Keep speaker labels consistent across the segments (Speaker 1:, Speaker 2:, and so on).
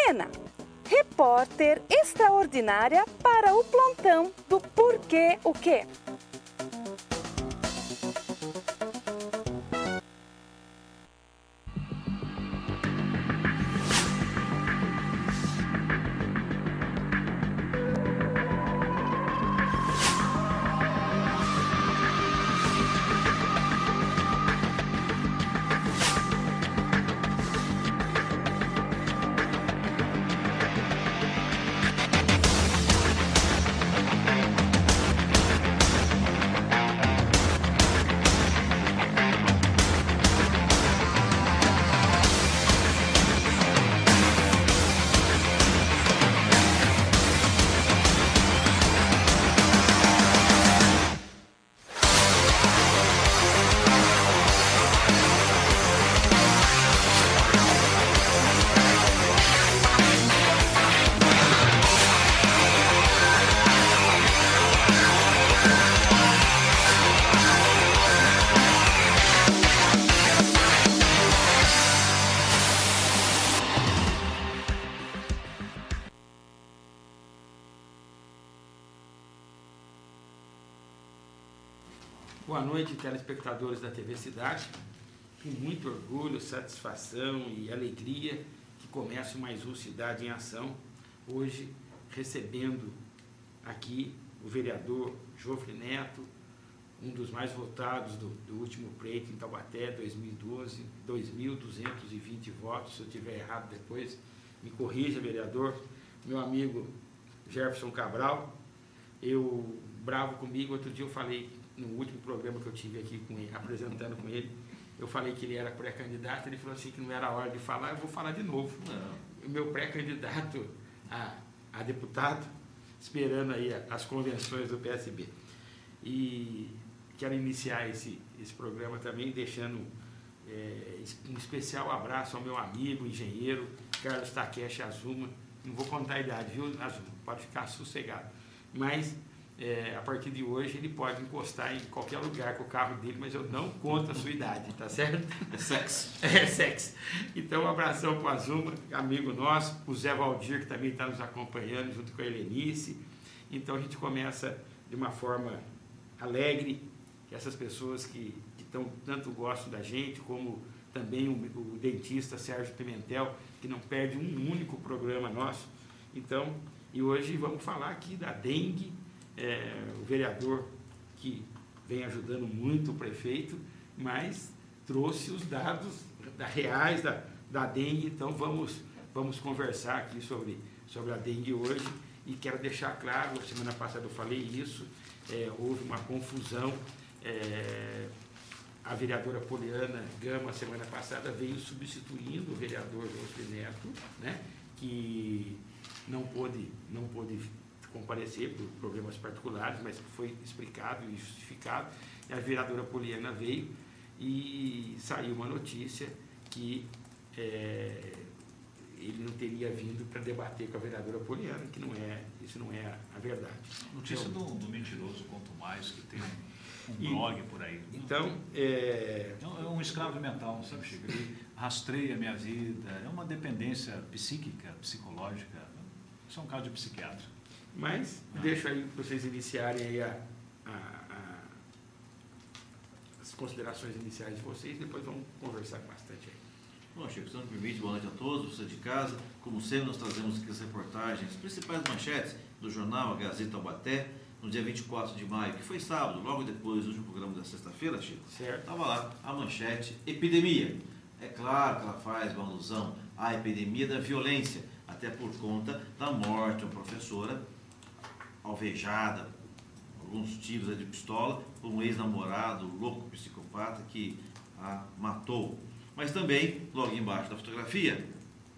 Speaker 1: Helena, repórter extraordinária para o plantão do Porquê o Quê?
Speaker 2: Boa noite, telespectadores da TV Cidade. Com muito orgulho, satisfação e alegria que começa mais um Cidade em Ação. Hoje, recebendo aqui o vereador Jofre Neto, um dos mais votados do último pleito em Taubaté, 2012, 2.220 votos. Se eu estiver errado depois, me corrija, vereador. Meu amigo Jefferson Cabral, bravo comigo, outro dia eu falei, no último programa que eu tive aqui com ele, apresentando com ele, eu falei que ele era pré-candidato, ele falou assim que não era a hora de falar, eu vou falar de novo. O meu pré-candidato a deputado, esperando aí as convenções do PSB. E quero iniciar esse programa também deixando um especial abraço ao meu amigo, engenheiro, Carlos Takeshi Azuma. Não vou contar a idade, viu, Azuma? Pode ficar sossegado. Mas a partir de hoje ele pode encostar em qualquer lugar com o carro dele, mas eu não conto a sua idade, tá certo?
Speaker 3: É sexo.
Speaker 2: É sexo. Então, um abração para o Azuma, amigo nosso, o Zé Valdir, que também está nos acompanhando, junto com a Helenice. Então, a gente começa de uma forma alegre, que essas pessoas que tanto gostam da gente, como também o dentista Sérgio Pimentel, que não perde um único programa nosso. Então, e hoje vamos falar aqui da dengue. O vereador que vem ajudando muito o prefeito, mas trouxe os dados reais da dengue. Então vamos conversar aqui sobre a dengue hoje, e quero deixar claro, semana passada eu falei isso, houve uma confusão, a vereadora Poliana Gama, semana passada, veio substituindo o vereador Jofre Neto, né, que não pôde comparecer por problemas particulares, mas foi explicado e justificado. E a vereadora Poliana veio e saiu uma notícia que ele não teria vindo para debater com a vereadora Poliana, que isso não é a verdade.
Speaker 3: Notícia então, do mentiroso, quanto mais, que tem um blog por aí.
Speaker 2: Então,
Speaker 3: é um escravo mental, sabe, Chico? Ele rastreia a minha vida, é uma dependência psíquica, psicológica. Isso é um caso de psiquiatra.
Speaker 2: Mas deixo aí para vocês iniciarem aí as considerações iniciais de vocês, depois vamos conversar bastante aí.
Speaker 4: Bom, Chico, se não me permite, boa noite a todos, você de casa. Como sempre, nós trazemos aqui as reportagens, as principais manchetes do jornal A Gazeta Taubaté, no dia 24 de maio, que foi sábado, logo depois do último programa da sexta-feira, Chico.
Speaker 2: Certo.
Speaker 4: Estava lá a manchete epidemia. É claro que ela faz uma alusão à epidemia da violência, até por conta da morte de uma professora alvejada, alguns tiros de pistola, por um ex-namorado louco psicopata que a matou. Mas também, logo embaixo da fotografia,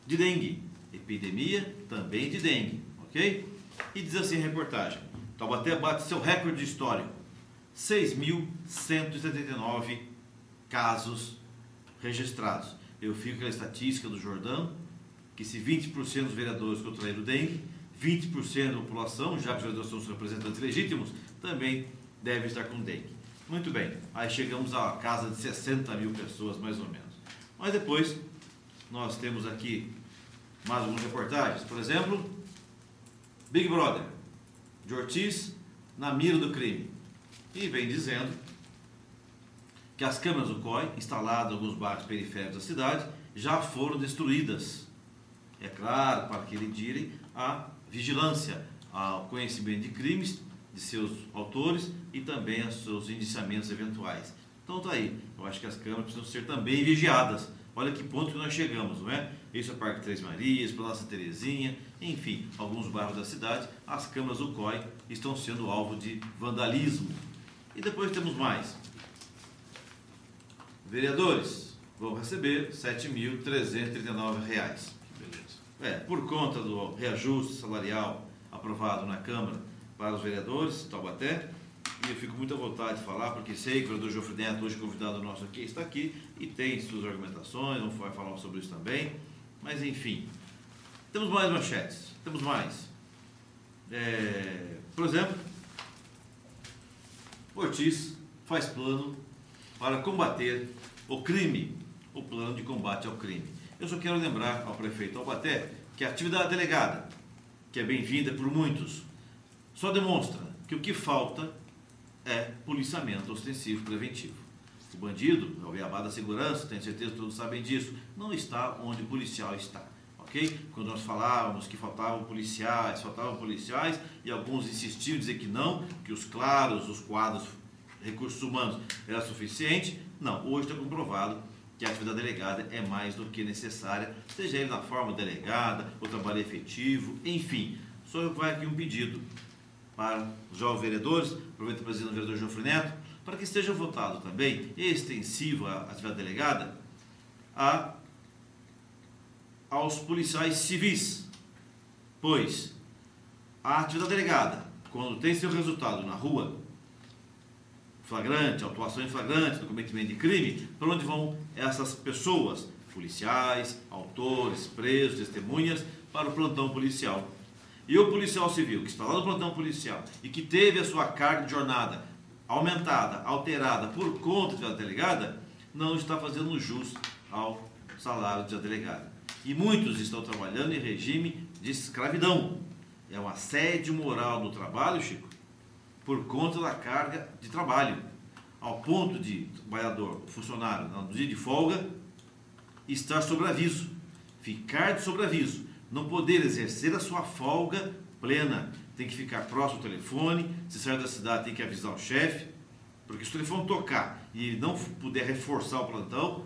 Speaker 4: de dengue. Epidemia também de dengue, ok? E diz assim a reportagem: Taubaté bate seu recorde histórico. 6.179 casos registrados. Eu fico com a estatística do Jordão, que se 20% dos vereadores contraíram dengue, 20% da população, já que os vereadores são os representantes legítimos, também devem estar com dengue. Muito bem, aí chegamos à casa de 60 mil pessoas, mais ou menos. Mas depois, nós temos aqui mais algumas reportagens. Por exemplo, Big Brother, de Ortiz na mira do crime. E vem dizendo que as câmeras do COI, instaladas em alguns bairros periféricos da cidade, já foram destruídas. É claro, para que lidirem a vigilância, ao conhecimento de crimes, de seus autores e também aos seus indiciamentos eventuais. Então tá aí, eu acho que as câmeras precisam ser também vigiadas. Olha que ponto que nós chegamos, não é? Isso é Parque Três Marias, Praça Terezinha, enfim, alguns bairros da cidade, as câmeras do COI estão sendo alvo de vandalismo. E depois temos mais. Vereadores vão receber R$ 7.339.
Speaker 3: Beleza.
Speaker 4: Por conta do reajuste salarial aprovado na Câmara para os vereadores de Taubaté, e eu fico muito à vontade de falar, porque sei que o vereador Geoffrey Neto, hoje convidado nosso aqui, está aqui e tem suas argumentações, não vai falar sobre isso também, mas enfim, temos mais manchetes, temos mais. Por exemplo, Ortiz faz plano para combater o crime, o plano de combate ao crime. Eu só quero lembrar ao prefeito Taubaté que a atividade delegada, que é bem-vinda por muitos, só demonstra que o que falta é policiamento ostensivo preventivo. O bandido, é o beabá da segurança, tenho certeza que todos sabem disso, não está onde o policial está, ok? Quando nós falávamos que faltavam policiais, e alguns insistiam em dizer que não, que os quadros, recursos humanos era suficiente, não, hoje está comprovado que a atividade delegada é mais do que necessária, seja ele na forma delegada, ou trabalho efetivo, enfim. Só vai aqui um pedido para os jovens vereadores, aproveito o presidente do vereador Geoffrey Neto, para que esteja votado também, extensivo à atividade delegada, aos policiais civis, pois a atividade delegada, quando tem seu resultado na rua, flagrante, autuação em flagrante, do cometimento de crime, para onde vão essas pessoas, policiais, autores, presos, testemunhas, para o plantão policial. E o policial civil que está lá no plantão policial e que teve a sua carga de jornada aumentada, alterada por conta da delegada, não está fazendo jus ao salário da delegada. E muitos estão trabalhando em regime de escravidão. É um assédio moral do trabalho, Chico, por conta da carga de trabalho, ao ponto de trabalhador, funcionário, no dia de folga, estar sob aviso, ficar de sobreaviso, não poder exercer a sua folga plena, tem que ficar próximo ao telefone, se sair da cidade tem que avisar o chefe, porque se o telefone tocar e ele não puder reforçar o plantão,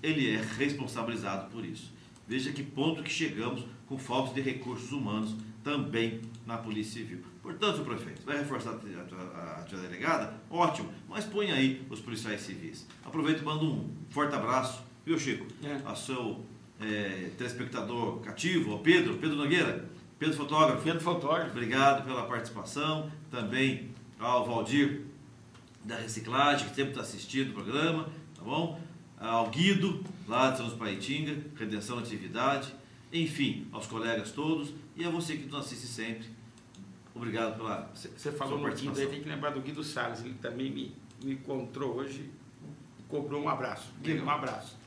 Speaker 4: ele é responsabilizado por isso. Veja que ponto que chegamos com falta de recursos humanos também na Polícia Civil. Portanto, prefeito, vai reforçar a atividade delegada? Ótimo, mas põe aí os policiais civis. Aproveito e mando um forte abraço, viu, Chico? A seu telespectador cativo, ao Pedro Nogueira, Pedro Fotógrafo. Obrigado pela participação. Também ao Valdir da Reciclagem, que sempre está assistindo o programa, tá bom? Ao Guido, lá de São Paitinga, Redenção da Atividade, enfim, aos colegas todos e a você que nos assiste sempre. Obrigado pela
Speaker 2: Você falou no Guido, aí tem que lembrar do Guido Salles, ele também me encontrou hoje e cobrou um abraço. Guido, um abraço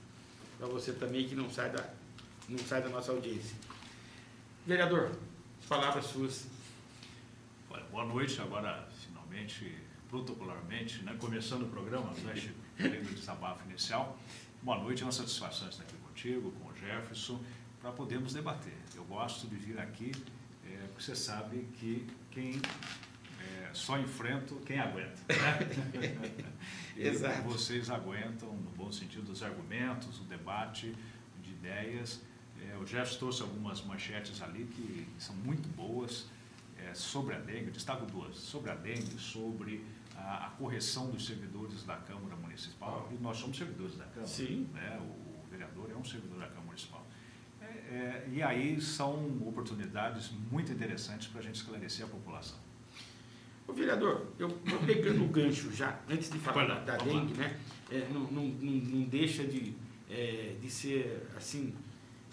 Speaker 2: para você também que não sai da nossa audiência. Vereador, palavras suas.
Speaker 3: Olha, boa noite, agora finalmente, protocolarmente, né, começando o programa, né, Chico? Do desabafo inicial. Boa noite, é uma satisfação estar aqui contigo, com o Jefferson, para podermos debater. Eu gosto de vir aqui, porque você sabe que quem só enfrenta quem aguenta. Né?
Speaker 2: Exato.
Speaker 3: Vocês aguentam, no bom sentido, os argumentos, o debate de ideias. O Jefferson trouxe algumas manchetes ali que são muito boas sobre a dengue, eu destaco duas, sobre a dengue, sobre a correção dos servidores da Câmara Municipal, e nós somos servidores da Câmara.
Speaker 2: Sim.
Speaker 3: Né? O vereador é um servidor da Câmara Municipal. E aí são oportunidades muito interessantes para a gente esclarecer a população.
Speaker 2: Ô, vereador, eu vou pegando o gancho já, antes de falar da dengue, né? Não deixa de ser, assim,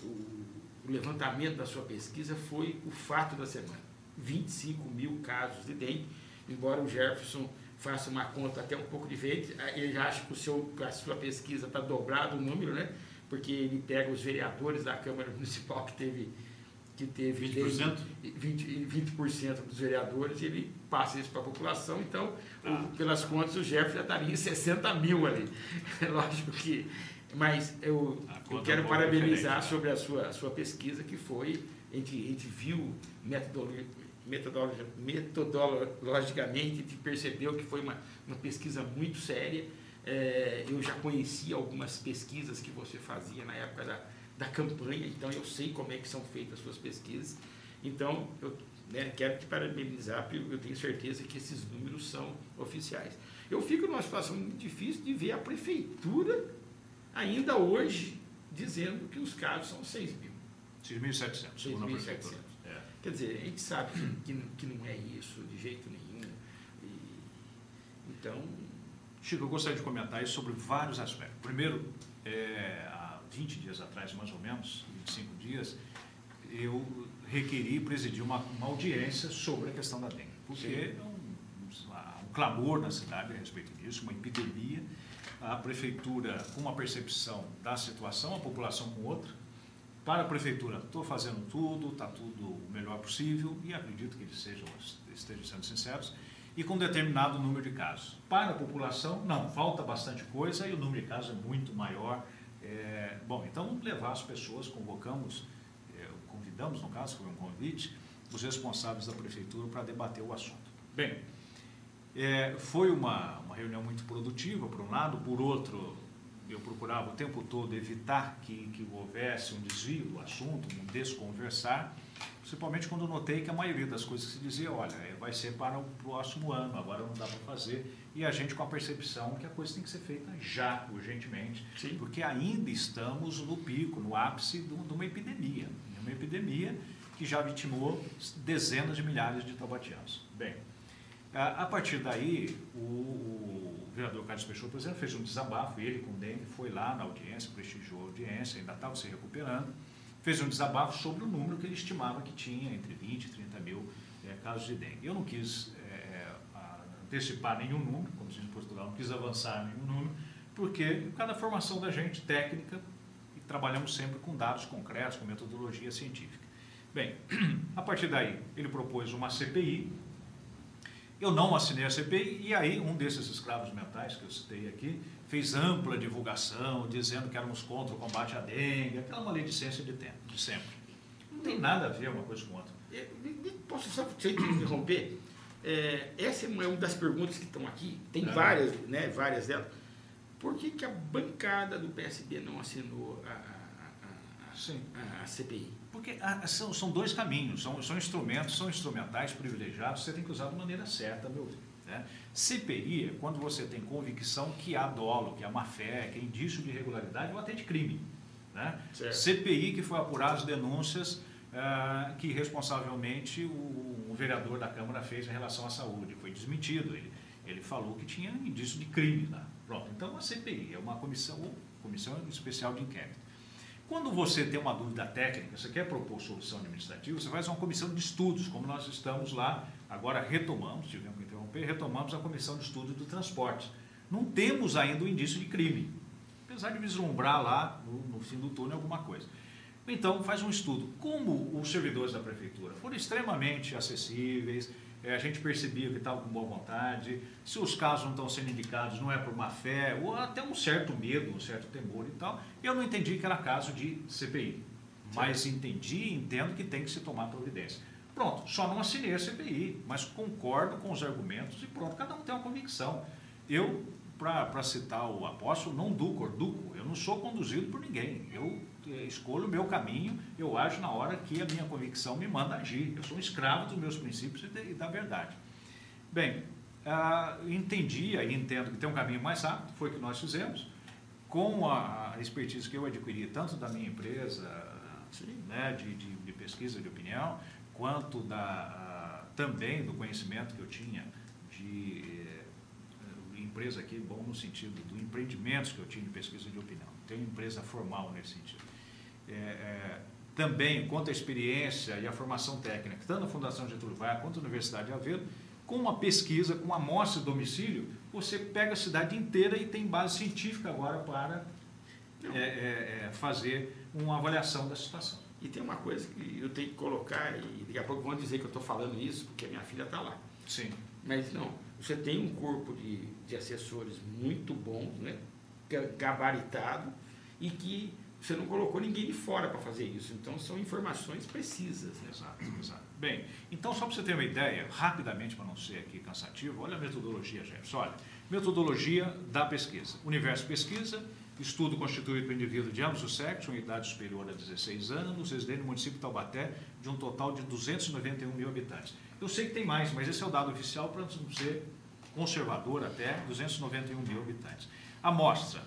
Speaker 2: o levantamento da sua pesquisa foi o fato da semana. 25 mil casos de dengue, embora o Jefferson faça uma conta até um pouco diferente, ele já acha que a sua pesquisa está dobrado o número, né? porque ele pega os vereadores da Câmara Municipal que teve
Speaker 3: 20%?
Speaker 2: 20% dos vereadores, e ele passa isso para a população. Então, pelas contas, o Jefferson já estaria em 60 mil ali. É lógico que... Mas eu quero parabenizar sobre a sua pesquisa, que foi... A gente viu metodologicamente, a gente percebeu que foi uma pesquisa muito séria. Eu já conhecia algumas pesquisas que você fazia na época da campanha, então eu sei como é que são feitas as suas pesquisas. Então, eu quero te parabenizar, porque eu tenho certeza que esses números são oficiais. Eu fico numa situação muito difícil de ver a prefeitura, ainda hoje, dizendo que os casos são 6 mil.
Speaker 3: 6.700, segundo a prefeitura.
Speaker 2: Quer dizer, a gente sabe que não é isso de jeito nenhum. Então...
Speaker 3: Chico, eu gostaria de comentar isso sobre vários aspectos. Primeiro, há 20 dias atrás, mais ou menos, 25 dias, eu requeri presidir uma audiência sobre a questão da dengue, porque há um clamor na cidade a respeito disso, uma epidemia, a prefeitura com uma percepção da situação, a população com outra. Para a prefeitura, estou fazendo tudo, está tudo o melhor possível, e acredito que eles estejam sendo sinceros, e com determinado número de casos. Para a população, não, falta bastante coisa e o número de casos é muito maior. Bom, então levar as pessoas, convidamos, no caso, foi um convite, os responsáveis da prefeitura para debater o assunto. Bem, foi uma reunião muito produtiva, por um lado, por outro, eu procurava o tempo todo evitar que houvesse um desvio do assunto, um desconversar, principalmente quando notei que a maioria das coisas que se dizia, olha, vai ser para o próximo ano, agora não dá para fazer, e a gente com a percepção que a coisa tem que ser feita já, urgentemente,
Speaker 2: sim, porque
Speaker 3: ainda estamos no pico, no ápice de uma epidemia que já vitimou dezenas de milhares de taubatianos. Bem, a partir daí, o vereador Carlos Peixoto, por exemplo, fez um desabafo, ele com dengue foi lá na audiência, prestigiou a audiência, ainda estava se recuperando, fez um desabafo sobre o número que ele estimava que tinha, entre 20 e 30 mil casos de dengue. Eu não quis antecipar nenhum número, como se diz em Portugal, não quis avançar nenhum número, porque cada formação da gente, técnica, e trabalhamos sempre com dados concretos, com metodologia científica. Bem, a partir daí, ele propôs uma CPI, eu não assinei a CPI, e aí um desses escravos mentais que eu citei aqui fez ampla divulgação, dizendo que éramos contra o combate à dengue, aquela maledicência de sempre. Não tem nada a ver uma coisa com outra.
Speaker 2: Posso só te interromper? Essa é uma das perguntas que estão aqui, tem várias, várias delas. Por que a bancada do PSB não assinou a CPI?
Speaker 3: Porque são dois caminhos, são instrumentos, são instrumentais privilegiados, você tem que usar de maneira certa, meu Deus. CPI é quando você tem convicção que há dolo, que há má-fé, que há indício de irregularidade ou até de crime. CPI que foi apurar as denúncias que responsavelmente o vereador da Câmara fez em relação à saúde, foi desmentido, ele falou que tinha indício de crime lá. Pronto, então a CPI é uma comissão especial de inquérito. Quando você tem uma dúvida técnica, você quer propor solução administrativa, você faz uma comissão de estudos, como nós estamos lá, agora retomamos, tivemos que interromper, retomamos a comissão de estudos do transporte. Não temos ainda o indício de crime, apesar de vislumbrar lá no fim do túnel alguma coisa. Então, faz um estudo. Como os servidores da prefeitura foram extremamente acessíveis, a gente percebia que estavam com boa vontade, se os casos não estão sendo indicados, não é por má fé, ou até um certo medo, um certo temor e tal, eu não entendi que era caso de CPI, mas entendo que tem que se tomar providência. Pronto, só não assinei a CPI, mas concordo com os argumentos e pronto, cada um tem uma convicção. Eu, para citar o apóstolo, não duco, eu não sou conduzido por ninguém, eu escolho o meu caminho, eu ajo na hora que a minha convicção me manda agir, eu sou um escravo dos meus princípios e da verdade. Bem, entendi e entendo que tem um caminho mais rápido, foi o que nós fizemos, com a expertise que eu adquiri, tanto da minha empresa de pesquisa de opinião, quanto também do conhecimento que eu tinha de empresa aqui, bom no sentido do empreendimentos que eu tinha de pesquisa de opinião, tenho empresa formal nesse sentido. Também, quanto à experiência e a formação técnica, tanto na Fundação Getúlio Vargas quanto na Universidade de Aveiro, com uma pesquisa, com uma amostra de domicílio, você pega a cidade inteira e tem base científica agora para fazer uma avaliação da situação.
Speaker 2: E tem uma coisa que eu tenho que colocar, e daqui a pouco vão dizer que eu estou falando isso, porque a minha filha está lá.
Speaker 3: Sim.
Speaker 2: Mas não, você tem um corpo de assessores muito bons, né? Gabaritado, e que você não colocou ninguém de fora para fazer isso. Então, são informações precisas. Né?
Speaker 3: Exato, exato. Bem, então, só para você ter uma ideia, rapidamente, para não ser aqui cansativo, olha a metodologia, Jefferson. Olha, metodologia da pesquisa. Universo pesquisa, estudo constituído por indivíduo de ambos os sexos, com idade superior a 16 anos, residente no município de Taubaté, de um total de 291 mil habitantes. Eu sei que tem mais, mas esse é o dado oficial para não ser conservador até, 291 mil habitantes. Amostra.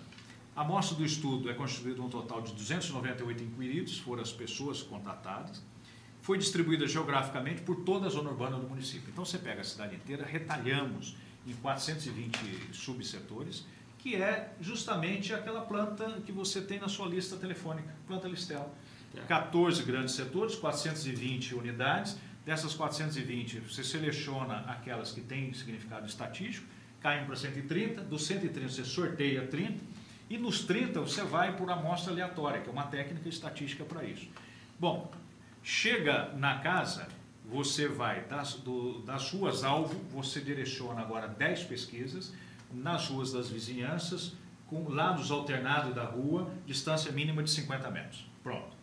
Speaker 3: A amostra do estudo é constituída de um total de 298 inquiridos, foram as pessoas contatadas, foi distribuída geograficamente por toda a zona urbana do município. Então, você pega a cidade inteira, retalhamos em 420 subsetores, que é justamente aquela planta que você tem na sua lista telefônica, planta Listel. 14 grandes setores, 420 unidades. Dessas 420, você seleciona aquelas que têm significado estatístico, caem para 130, dos 130 você sorteia 30, e nos 30 você vai por amostra aleatória, que é uma técnica estatística para isso. Bom, chega na casa, você vai das ruas alvo, você direciona agora 10 pesquisas, nas ruas das vizinhanças, com lados alternados da rua, distância mínima de 50 metros. Pronto.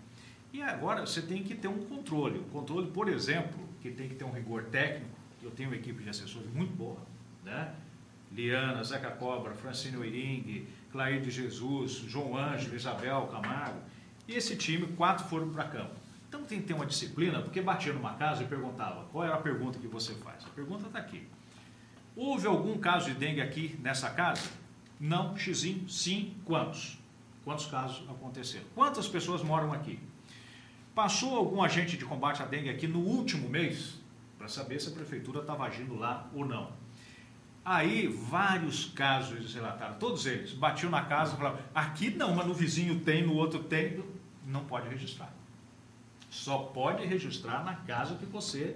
Speaker 3: E agora você tem que ter um controle. O controle, por exemplo, que tem que ter um rigor técnico, eu tenho uma equipe de assessores muito boa, né? Liana, Zeca Cobra, Francine Oiring, Clair de Jesus, João Ângelo, Isabel Camargo. E esse time, 4 foram para campo. Então tem que ter uma disciplina, porque batia numa casa e perguntava, qual era a pergunta que você faz? A pergunta está aqui. Houve algum caso de dengue aqui nessa casa? Não, xizinho, sim, quantos? Quantos casos aconteceram? Quantas pessoas moram aqui? Passou algum agente de combate à dengue aqui no último mês? Para saber se a prefeitura estava agindo lá ou não. Aí, vários casos eles relataram, todos eles, batiam na casa e falavam, aqui não, mas no vizinho tem, no outro tem, não pode registrar. Só pode registrar na casa que você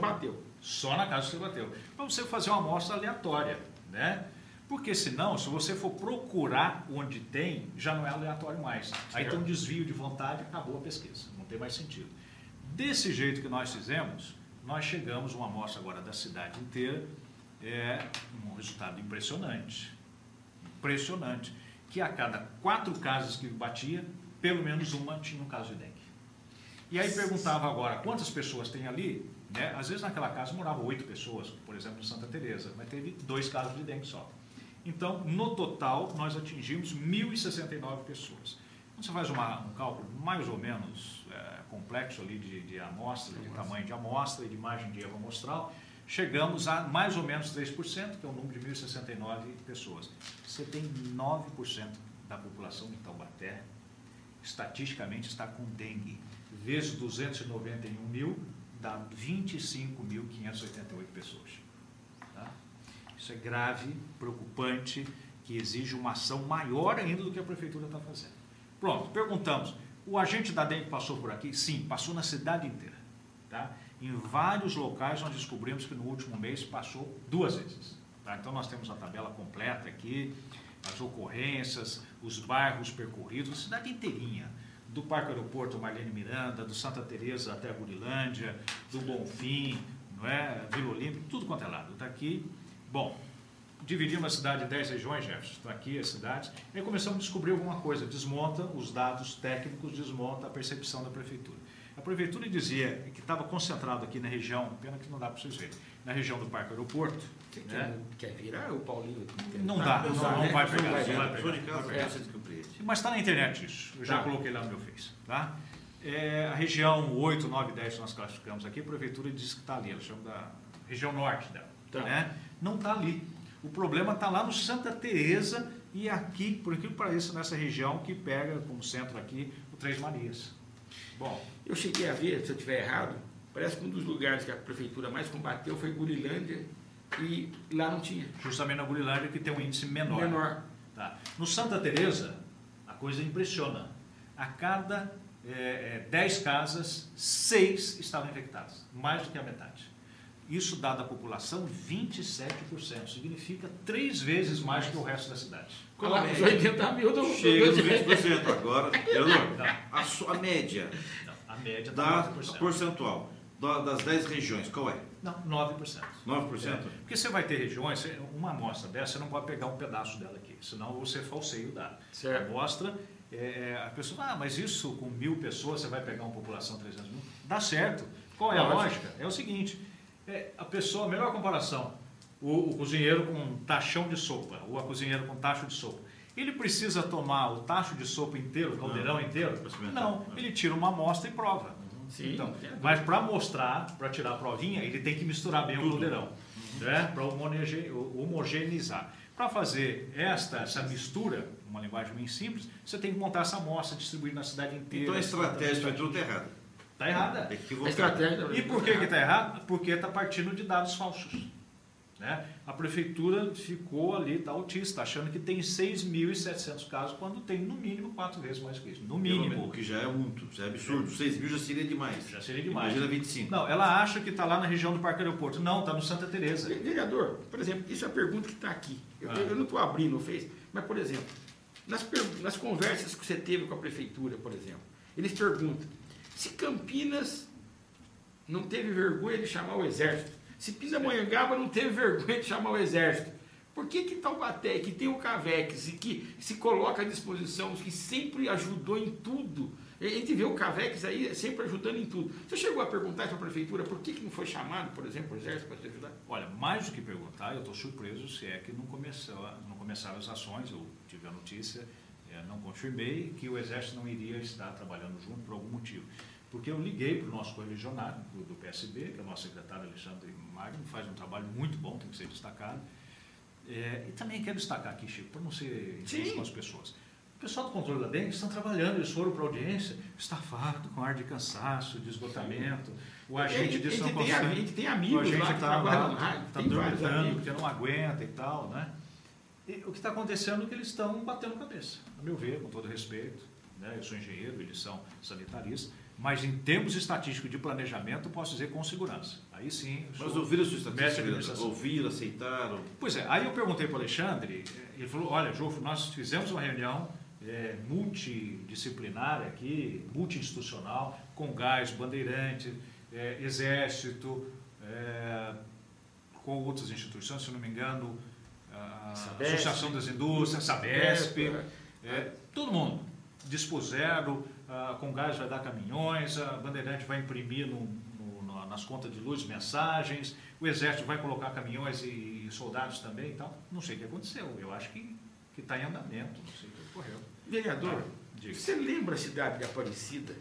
Speaker 2: bateu.
Speaker 3: Só na casa que você bateu. Para você fazer uma amostra aleatória, né? Porque senão, se você for procurar onde tem, já não é aleatório mais. Aí tem um desvio de vontade e acabou a pesquisa. Não tem mais sentido. Desse jeito que nós fizemos, nós chegamos a uma amostra agora da cidade inteira, um resultado impressionante. Impressionante. Que a cada 4 casas que batia, pelo menos uma tinha um caso de dengue. E aí perguntava agora, quantas pessoas tem ali? Né? Às vezes naquela casa moravam 8 pessoas, por exemplo, em Santa Teresa, mas teve 2 casos de dengue só. Então, no total, nós atingimos 1.069 pessoas. Quando você faz um cálculo mais ou menos complexo ali de amostra, de tamanho de amostra e de margem de erro amostral, chegamos a mais ou menos 3%, que é o número de 1.069 pessoas. Você tem 9% da população de Taubaté, estatisticamente está com dengue. Vezes 291 mil, dá 25.588 pessoas. Tá? Isso é grave, preocupante, que exige uma ação maior ainda do que a prefeitura está fazendo. Pronto, perguntamos, o agente da dengue passou por aqui? Sim, passou na cidade inteira. Tá? Em vários locais nós descobrimos que no último mês passou 2 vezes. Tá? Então nós temos a tabela completa aqui, as ocorrências, os bairros percorridos, a cidade inteirinha. Do Parque Aeroporto Marlene Miranda, do Santa Teresa até a Gurilândia, do Bonfim, não é? Vila Olímpica, tudo quanto é lado. Está aqui. Bom, dividimos a cidade em 10 regiões, Jefferson. Está aqui as cidades. E aí começamos a descobrir alguma coisa. Desmonta os dados técnicos, desmonta a percepção da prefeitura. A prefeitura dizia que estava concentrado aqui na região, pena que não dá para vocês verem, na região do Parque Aeroporto.
Speaker 2: Você quer virar o Paulinho?
Speaker 3: Não dá, não vai pegar. Mas está na internet isso, eu já coloquei lá no meu Face. Tá? A região 8, 9, 10 que nós classificamos aqui, a prefeitura diz que está ali, ela chama da região norte dela. Né? Não está ali. O problema está lá no Santa Teresa e aqui, por aquilo que pareça, nessa região que pega como centro aqui o Três Marias. Bom,
Speaker 2: eu cheguei a ver, se eu estiver errado, parece que um dos lugares que a prefeitura mais combateu foi Gurilândia e lá não tinha.
Speaker 3: Justamente na Gurilândia que tem um índice menor. Tá. No Santa Teresa, a coisa impressiona. A cada 10 casas, 6 estavam infectadas, mais do que a metade. Isso dá da população 27%. Significa 3 vezes mais que o resto da cidade.
Speaker 2: Olha lá, os 80 mil do
Speaker 4: Chega nos 20% agora. Vereador,
Speaker 3: Não.
Speaker 4: a média
Speaker 3: Não, a média
Speaker 4: da
Speaker 3: dá 9%.
Speaker 4: percentual das 10 regiões, qual é?
Speaker 3: Não, 9%.
Speaker 4: 9%?
Speaker 3: Porque você vai ter regiões, uma amostra dessa, você não pode pegar um pedaço dela aqui, senão você falseia o dado.
Speaker 2: Certo.
Speaker 3: A amostra, a pessoa, mas isso com 1.000 pessoas, você vai pegar uma população 300 mil? Dá certo. Qual é a lógica? É o seguinte, a pessoa, a melhor comparação, o cozinheiro com um tachão de sopa, ou a cozinheira com tacho de sopa. Ele precisa tomar o tacho de sopa inteiro, o caldeirão inteiro? Não, ele tira uma amostra e prova.
Speaker 2: Sim,
Speaker 3: então, mas para mostrar, para tirar a provinha, ele tem que misturar bem o caldeirão, né? Para homogeneizar. Para fazer essa mistura, uma linguagem bem simples, você tem que montar essa amostra, distribuir na cidade inteira.
Speaker 4: Então a estratégia foi tudo errada.
Speaker 3: Está errada.
Speaker 2: A estratégia
Speaker 3: E por que está errada? Porque está partindo de dados falsos. Né? A prefeitura ficou ali, está autista, achando que tem 6.700 casos, quando tem no mínimo 4 vezes mais que isso. No mínimo.
Speaker 4: O que já é muito, já é absurdo. 6 mil já seria demais.
Speaker 3: Já seria demais.
Speaker 4: Imagina 25.
Speaker 3: Não, ela acha que está lá na região do Parque Aeroporto. Não, está no Santa Teresa.
Speaker 2: Vereador, por exemplo, isso é a pergunta que está aqui. Eu não estou abrindo o Face, mas, por exemplo, nas conversas que você teve com a prefeitura, por exemplo, eles perguntam se Campinas não teve vergonha de chamar o Exército, se Pindamonhangaba não teve vergonha de chamar o Exército, por que Taubaté, que tem o Cavex e que se coloca à disposição, que sempre ajudou em tudo, a gente vê o Cavex aí sempre ajudando em tudo. Você chegou a perguntar para a prefeitura por que não foi chamado, por exemplo, o Exército para te ajudar?
Speaker 3: Olha, mais do que perguntar, eu estou surpreso se é que não começaram as ações. Eu tive a notícia, não confirmei, que o Exército não iria estar trabalhando junto por algum motivo. Porque eu liguei para o nosso correligionário do PSB, que é o nosso secretário Alexandre Magno, faz um trabalho muito bom, tem que ser destacado. E também quero destacar aqui, Chico, para não ser injusto com as pessoas. O pessoal do controle da dengue estão trabalhando, eles foram para a audiência, estafado, com ar de cansaço, de esgotamento. O agente de São Constantino.
Speaker 2: A gente tem amigos
Speaker 3: lá
Speaker 2: que trabalham na rádio,
Speaker 3: está
Speaker 2: tem vários
Speaker 3: dormitando,
Speaker 2: amigos.
Speaker 3: porque não aguenta e tal, né? E o que está acontecendo é que eles estão batendo cabeça, a meu ver, com todo respeito. Né? Eu sou engenheiro, eles são sanitaristas, mas em termos estatísticos de planejamento, eu posso dizer com segurança. Aí sim.
Speaker 4: Mas ouviram a sua estatística? Ouviram, aceitaram?
Speaker 3: Pois é, aí eu perguntei para o Alexandre, ele falou: olha, Jofo, nós fizemos uma reunião multidisciplinar aqui, multi-institucional, com Gás, Bandeirantes, Exército, com outras instituições, se não me engano, a Associação das Indústrias, Sabesp, todo mundo dispuseram, com Gás vai dar caminhões, a Bandeirante vai imprimir nas contas de luz mensagens, o Exército vai colocar caminhões e soldados também e tal. Não sei o que aconteceu, eu acho que está em andamento, não sei o que ocorreu.
Speaker 2: Vereador, você lembra a cidade de Aparecida,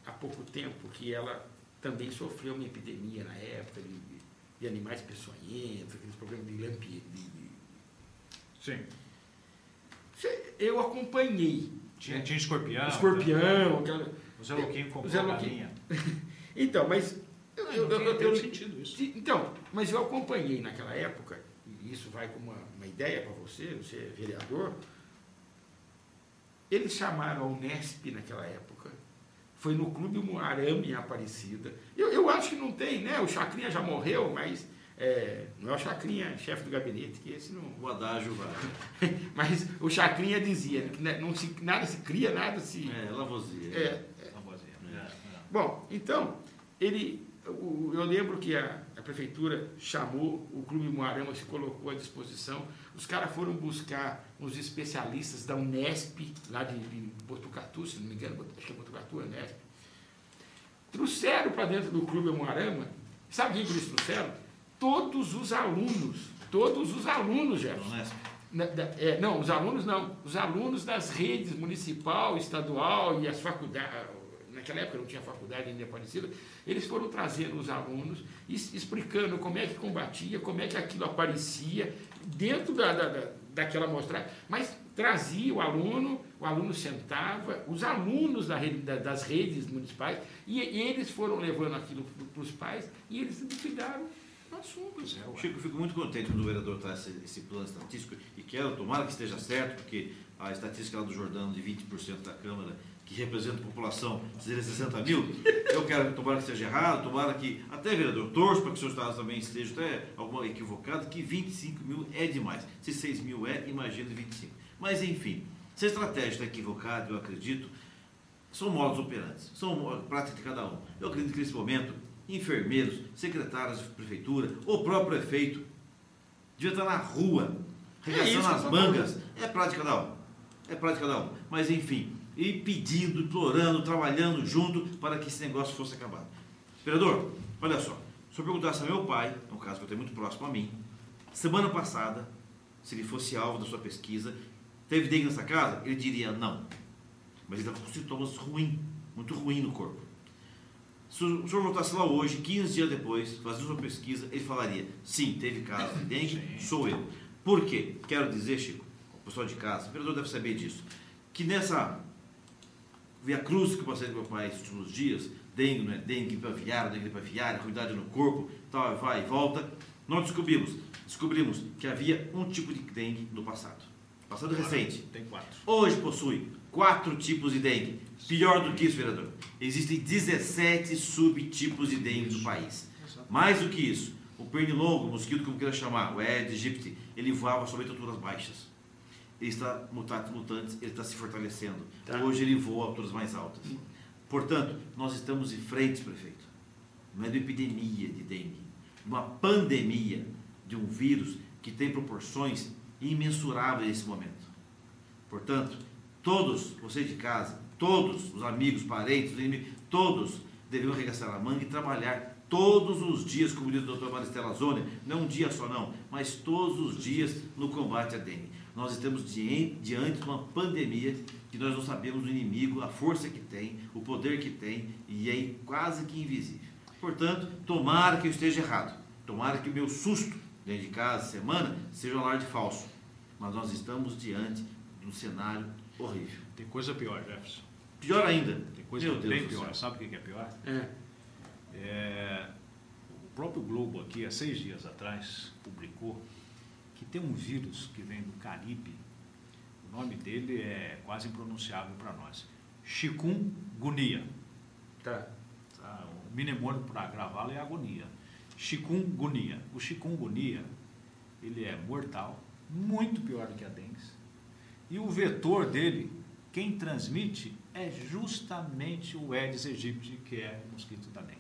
Speaker 2: há pouco tempo, que ela também sofreu uma epidemia na época de animais peçonhentos, aqueles problemas de lampião.
Speaker 3: Sim.
Speaker 2: Eu acompanhei.
Speaker 3: Tinha escorpião.
Speaker 2: Escorpião.
Speaker 3: O Zé Louquinho comprou a galinha.
Speaker 2: Então, mas...
Speaker 3: Não tem sentido isso.
Speaker 2: Então, mas eu acompanhei naquela época, e isso vai com uma ideia para você é vereador, eles chamaram a Unesp naquela época, foi no Clube Moarama em Aparecida. Eu acho que não tem, né? O Chacrinha já morreu, mas não é o Chacrinha, chefe do gabinete, que esse não...
Speaker 4: O adágio vai.
Speaker 2: Mas o Chacrinha dizia que nada se cria, nada se...
Speaker 4: Lavosia.
Speaker 3: Lavosia.
Speaker 2: Bom, então, eu lembro que a prefeitura chamou, o Clube Moarama se colocou à disposição, os caras foram buscar uns especialistas da Unesp, lá de Botucatu, se não me engano, acho que é Botucatu, Unesp, trouxeram para dentro do Clube Moarama, sabe quem que eles trouxeram? Todos os alunos, Jefferson. Não, os alunos não, os alunos das redes municipal, estadual e as faculdades. Naquela época não tinha faculdade ainda em Aparecida, eles foram trazendo os alunos, explicando como é que combatia, como é que aquilo aparecia, dentro daquela amostragem, mas trazia o aluno sentava, os alunos das redes municipais, e eles foram levando aquilo para os pais, e eles liquidaram o assunto.
Speaker 4: Chico, eu fico muito contente quando o vereador traz esse plano estatístico, e tomara que esteja certo, porque a estatística lá do Jordano de 20% da Câmara que representa a população, seria 60 mil, eu quero, tomara que esteja errado, tomara que, até vereador, torço para que o seu estado também esteja até alguma equivocado, que 25 mil é demais. Se 6 mil imagina 25. Mas enfim, se a estratégia está equivocada, eu acredito, são modos operantes, são práticas de cada um. Eu acredito que nesse momento, enfermeiros, secretários de prefeitura, o próprio prefeito, devia estar na rua, regaçando as mangas, é prática de cada um. É prática de cada um. Mas enfim, e pedindo, implorando, trabalhando junto para que esse negócio fosse acabado. Vereador, olha só, se eu perguntasse ao meu pai, é um caso que eu tenho muito próximo a mim, semana passada, se ele fosse alvo da sua pesquisa, teve dengue nessa casa? Ele diria não. Mas ele estava com sintomas ruins, muito ruim no corpo. Se o senhor voltasse lá hoje, 15 dias depois, fazendo sua pesquisa, ele falaria, sim, teve caso de dengue, sou eu. Por quê? Quero dizer, Chico, o pessoal de casa, o vereador deve saber disso, que nessa via cruz que eu passei com meu pai esses últimos dias, dengue, não é dengue, gripe aviária, cuidado no corpo, tal, vai e volta, nós descobrimos que havia um tipo de dengue no passado recente.
Speaker 3: Tem 4.
Speaker 4: Hoje possui 4 tipos de dengue. Pior do que isso, vereador, existem 17 subtipos de dengue no país. Mais do que isso, o pernilongo, o mosquito, como queira chamar, o Aedes aegypti, ele voava somente a alturas baixas. Ele está mutantes, ele está se fortalecendo. Tá. Hoje ele voa a alturas mais altas. Portanto, nós estamos em frente, prefeito. Não é de epidemia de dengue, uma pandemia de um vírus que tem proporções imensuráveis nesse momento. Portanto, todos, vocês de casa, todos os amigos, parentes, os inimigos, todos deveriam arregaçar a manga e trabalhar todos os dias, como diz o doutor Maristela Zônia, não um dia só não, mas todos os dias no combate à dengue. Nós estamos diante de uma pandemia que nós não sabemos o inimigo, a força que tem, o poder que tem, e é quase que invisível. Portanto, tomara que eu esteja errado, tomara que o meu susto dentro de casa, semana, seja um alarde falso, mas nós estamos diante de um cenário horrível.
Speaker 3: Tem coisa pior, Jefferson.
Speaker 4: Pior ainda.
Speaker 3: Tem coisa bem pior. Sabe o que é pior? O próprio Globo aqui, há 6 dias atrás, publicou que tem um vírus que vem do Caribe. O nome dele é quase impronunciável para nós. Chikungunya.
Speaker 2: Tá.
Speaker 3: O mnemônio para gravá-lo é agonia. Chikungunya. O chikungunya, ele é mortal, muito pior do que a dengue. E o vetor dele, quem transmite, é justamente o Aedes aegypti, que é o mosquito da dengue.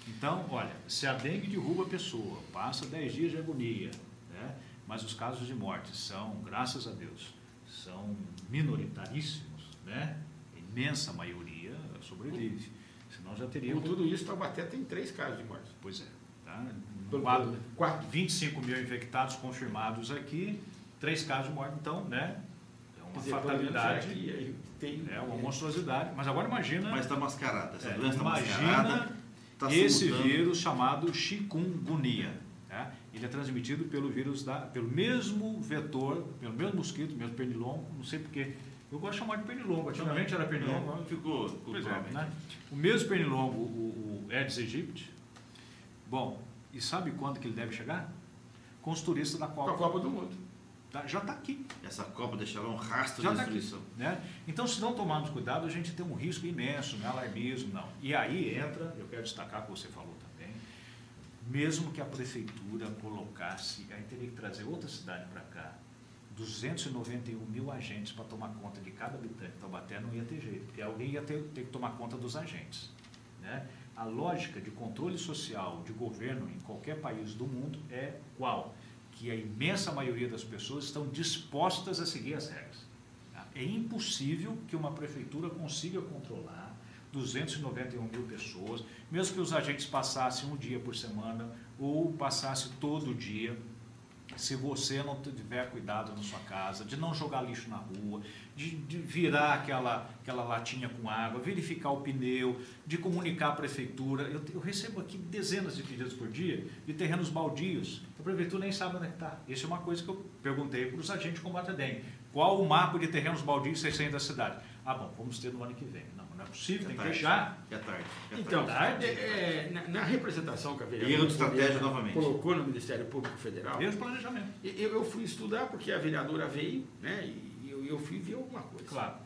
Speaker 3: Então, olha, se a dengue derruba a pessoa, passa 10 dias de agonia, né? Mas os casos de morte são, graças a Deus, são minoritaríssimos, né? A imensa maioria sobrevive. Senão já teria...
Speaker 2: Com tudo isso, Taubaté tem 3 casos de morte.
Speaker 3: Pois é. Tá? 25 mil infectados confirmados aqui, 3 casos de morte, então, né? É uma fatalidade, é uma monstruosidade. Mas agora imagina...
Speaker 4: Mas está mascarada, essa doença está mascarada.
Speaker 3: Imagina esse vírus chamado chikungunya. Tá? Ele é transmitido pelo mesmo vetor, pelo mesmo mosquito, mesmo pernilongo, não sei porquê. Eu gosto de chamar de pernilongo, antigamente era pernilongo.
Speaker 4: Ficou culturalmente.
Speaker 3: Né? O mesmo pernilongo, o Aedes aegypti. Bom, e sabe quando que ele deve chegar? Com os turistas da Copa.
Speaker 2: Com a Copa do Mundo.
Speaker 3: Tá? Já está aqui.
Speaker 4: Essa Copa deixará um rastro
Speaker 3: de
Speaker 4: destruição.
Speaker 3: Né? Então, se não tomarmos cuidado, a gente tem um risco imenso, não é alarmismo, não. E aí entra, eu quero destacar o que você falou também, mesmo que a prefeitura colocasse, aí teria que trazer outra cidade para cá, 291 mil agentes para tomar conta de cada habitante. Taubaté não ia ter jeito, porque alguém ia ter que tomar conta dos agentes. Né? A lógica de controle social de governo em qualquer país do mundo é qual? Que a imensa maioria das pessoas estão dispostas a seguir as regras. É impossível que uma prefeitura consiga controlar 291 mil pessoas, mesmo que os agentes passassem um dia por semana ou passasse todo dia. Se você não tiver cuidado na sua casa, de não jogar lixo na rua, de virar aquela latinha com água, verificar o pneu, de comunicar à prefeitura. Eu recebo aqui dezenas de pedidos por dia de terrenos baldios. A prefeitura nem sabe onde está. Isso é uma coisa que eu perguntei para os agentes de combate à dengue. Qual o mapa de terrenos baldios vocês têm da cidade? Ah, bom, vamos ter no ano que vem. Não é possível, tem que fechar.
Speaker 4: É tarde.
Speaker 2: Então, na representação que a vereadora colocou no Ministério Público Federal,
Speaker 3: Erro de planejamento.
Speaker 2: Eu fui estudar porque a vereadora veio, né, e eu fui ver alguma coisa.
Speaker 3: Claro.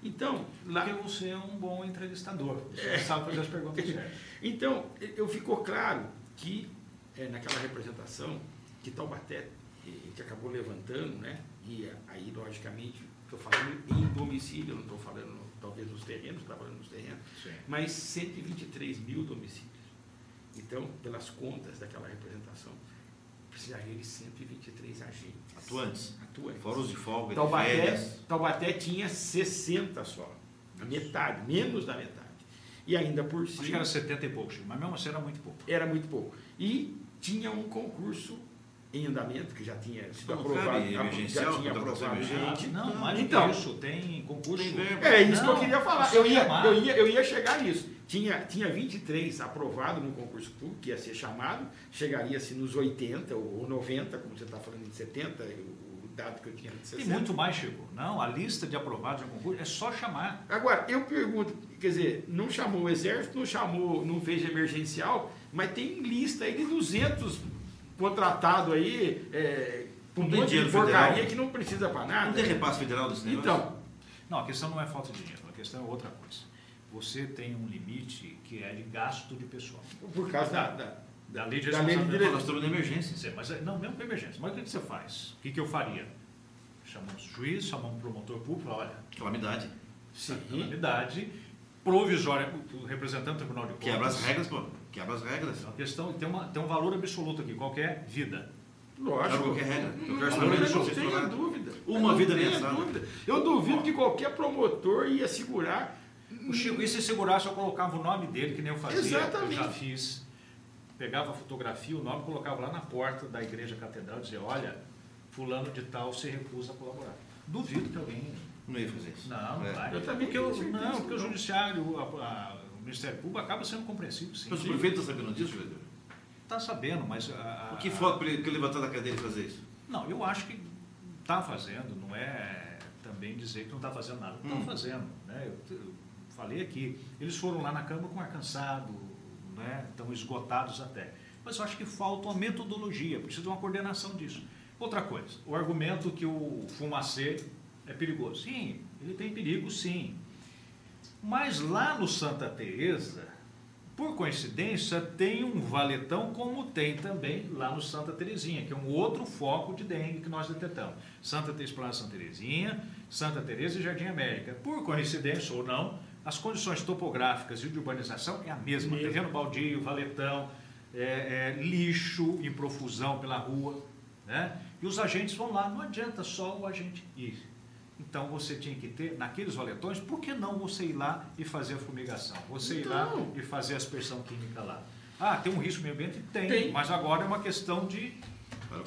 Speaker 2: Então, lá...
Speaker 3: Porque você é um bom entrevistador, você sabe fazer as perguntas certas.
Speaker 2: Então, ficou claro que naquela representação que Taubaté que acabou levantando, né? E aí, logicamente, estou falando em domicílio, eu não estou falando talvez nos terrenos, trabalhando nos terrenos,
Speaker 3: Sim.
Speaker 2: mas 123 mil domicílios. Então, pelas contas daquela representação, precisaria de 123 agentes.
Speaker 4: Atuantes. Fora os de folga, de férias.
Speaker 2: Taubaté tinha 60 só. A metade, menos da metade. E ainda por cima...
Speaker 3: Acho que era 70 e pouco, mas mesmo assim era muito pouco.
Speaker 2: Era muito pouco. E tinha um concurso em andamento, que já tinha sido aprovado.
Speaker 4: Emergencial,
Speaker 2: Já tinha aprovado gente.
Speaker 3: Não, mais
Speaker 2: então,
Speaker 3: isso, tem concurso.
Speaker 2: É isso que eu queria falar. Eu
Speaker 3: chamar.
Speaker 2: ia chegar nisso. Tinha 23 aprovado no concurso público, que ia ser chamado, chegaria-se nos 80 ou 90, como você está falando de 70, o dado que eu tinha de 60.
Speaker 3: Tem muito mais, Chico. Não, a lista de aprovados no concurso é só chamar.
Speaker 2: Agora, eu pergunto, quer dizer, não chamou o Exército, não fez emergencial, mas tem lista aí de 200 contratados aí, com um monte de porcaria federal, que não precisa para nada.
Speaker 4: Não tem repasse federal desse negócio?
Speaker 2: Então.
Speaker 3: Não, a questão não é falta de dinheiro, a questão é outra coisa. Você tem um limite que é de gasto de pessoal.
Speaker 2: Por causa
Speaker 3: da lei de
Speaker 4: responsabilidade. Nós estamos na emergência.
Speaker 3: Sim, mas, não, mesmo com emergência. Mas o que você faz? O que eu faria? Chamamos o juiz, chamamos o promotor público, olha...
Speaker 4: Calamidade.
Speaker 3: Sim. Calamidade provisória, o representante do Tribunal de Contas...
Speaker 4: Quebra as regras, pô. Quebra as regras.
Speaker 3: A questão tem um valor absoluto aqui, qualquer vida.
Speaker 2: Lógico.
Speaker 4: Qualquer regra.
Speaker 2: Não tenha dúvida.
Speaker 4: Uma vida ameaçada.
Speaker 2: Eu duvido que qualquer promotor ia segurar...
Speaker 3: O Chico, e se segurasse, eu colocava o nome dele, que nem eu fazia.
Speaker 2: Exatamente.
Speaker 3: Eu já fiz. Pegava a fotografia, o nome, colocava lá na porta da igreja catedral e dizia, olha, fulano de tal se recusa a colaborar. Duvido que alguém...
Speaker 4: Não ia fazer isso.
Speaker 3: Não, não vai.
Speaker 2: Eu também
Speaker 3: porque o judiciário, o Ministério Público acaba sendo compreensivo, sim.
Speaker 4: Mas o prefeito está sabendo disso, vereador?
Speaker 3: Está sabendo, mas...
Speaker 4: O que falta para ele levantar da cadeira e fazer isso?
Speaker 3: Não, eu acho que está fazendo, não é também dizer que não está fazendo nada. Está fazendo, né? Eu falei aqui, eles foram lá na Câmara com ar cansado, né? Estão esgotados até. Mas eu acho que falta uma metodologia, precisa de uma coordenação disso. Outra coisa, o argumento que o fumacê é perigoso. Sim, ele tem perigo, sim. Mas lá no Santa Teresa, por coincidência, tem um valetão como tem também lá no Santa Terezinha, que é um outro foco de dengue que nós detectamos. Santa Terezinha, Santa Teresa e Jardim América. Por coincidência ou não, as condições topográficas e de urbanização é a mesma. Terreno baldio, valetão, lixo em profusão pela rua, né? E os agentes vão lá, não adianta só o agente ir. Então você tinha que ter, naqueles valetões, por que não você ir lá e fazer a fumigação? Você ir lá e fazer a aspersão química lá? Ah, tem um risco meio ambiente? Tem, mas agora é uma questão de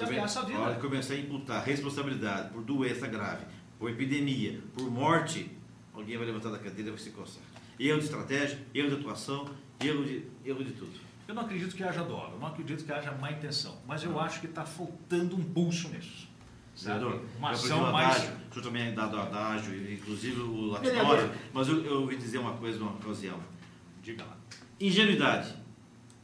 Speaker 3: ameaça à vida.
Speaker 4: Na hora que começar a imputar responsabilidade por doença grave, por epidemia, por morte, alguém vai levantar da cadeira e vai se coçar. Erro de estratégia, erro de atuação, erro de tudo.
Speaker 3: Eu não acredito que haja dolo, eu não acredito que haja má intenção, mas eu acho que está faltando um pulso nisso.
Speaker 4: Vereador,
Speaker 3: uma ação mais...
Speaker 4: O senhor também é dado adágio, inclusive o latinório, mas eu ouvi dizer uma coisa numa ocasião.
Speaker 3: Diga lá.
Speaker 4: Ingenuidade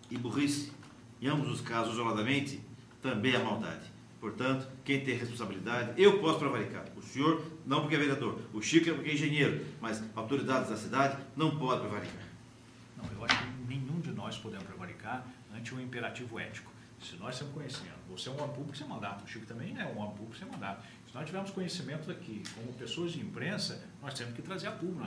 Speaker 4: e burrice, em ambos os casos, isoladamente, também é maldade. Portanto, quem tem responsabilidade, eu posso prevaricar. O senhor, não porque é vereador, o Chico é porque é engenheiro, mas autoridades da cidade não podem prevaricar.
Speaker 3: Não, eu acho que nenhum de nós podemos prevaricar ante um imperativo ético. Se nós temos conhecimento, você é um homem público sem mandato, o Chico também é um homem público sem mandato. Se nós tivermos conhecimento aqui, como pessoas de imprensa, nós temos que trazer a público.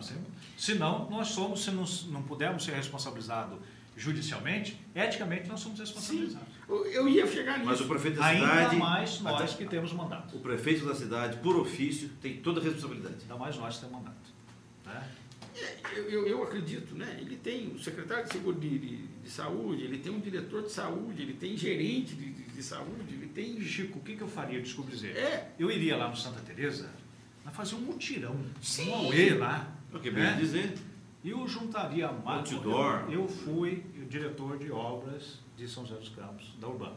Speaker 3: Senão, nós somos, se não pudermos ser responsabilizados judicialmente, eticamente nós somos responsabilizados.
Speaker 2: Sim, eu ia chegar nisso.
Speaker 4: Mas o prefeito da
Speaker 3: cidade...
Speaker 4: Ainda
Speaker 3: mais nós que temos mandato.
Speaker 4: O prefeito da cidade, por ofício, tem toda a responsabilidade.
Speaker 3: Ainda mais nós que temos mandato. Né?
Speaker 2: Eu acredito, né? Ele tem o secretário de seguro de saúde, ele tem um diretor de saúde, ele tem gerente de saúde, ele tem...
Speaker 3: Chico, o que eu faria? Desculpe dizer. Eu iria lá no Santa Teresa, fazer um mutirão, um auê lá.
Speaker 4: O que bem dizer.
Speaker 3: Eu juntaria mais. Eu fui o diretor de obras de São José dos Campos, da Urbana.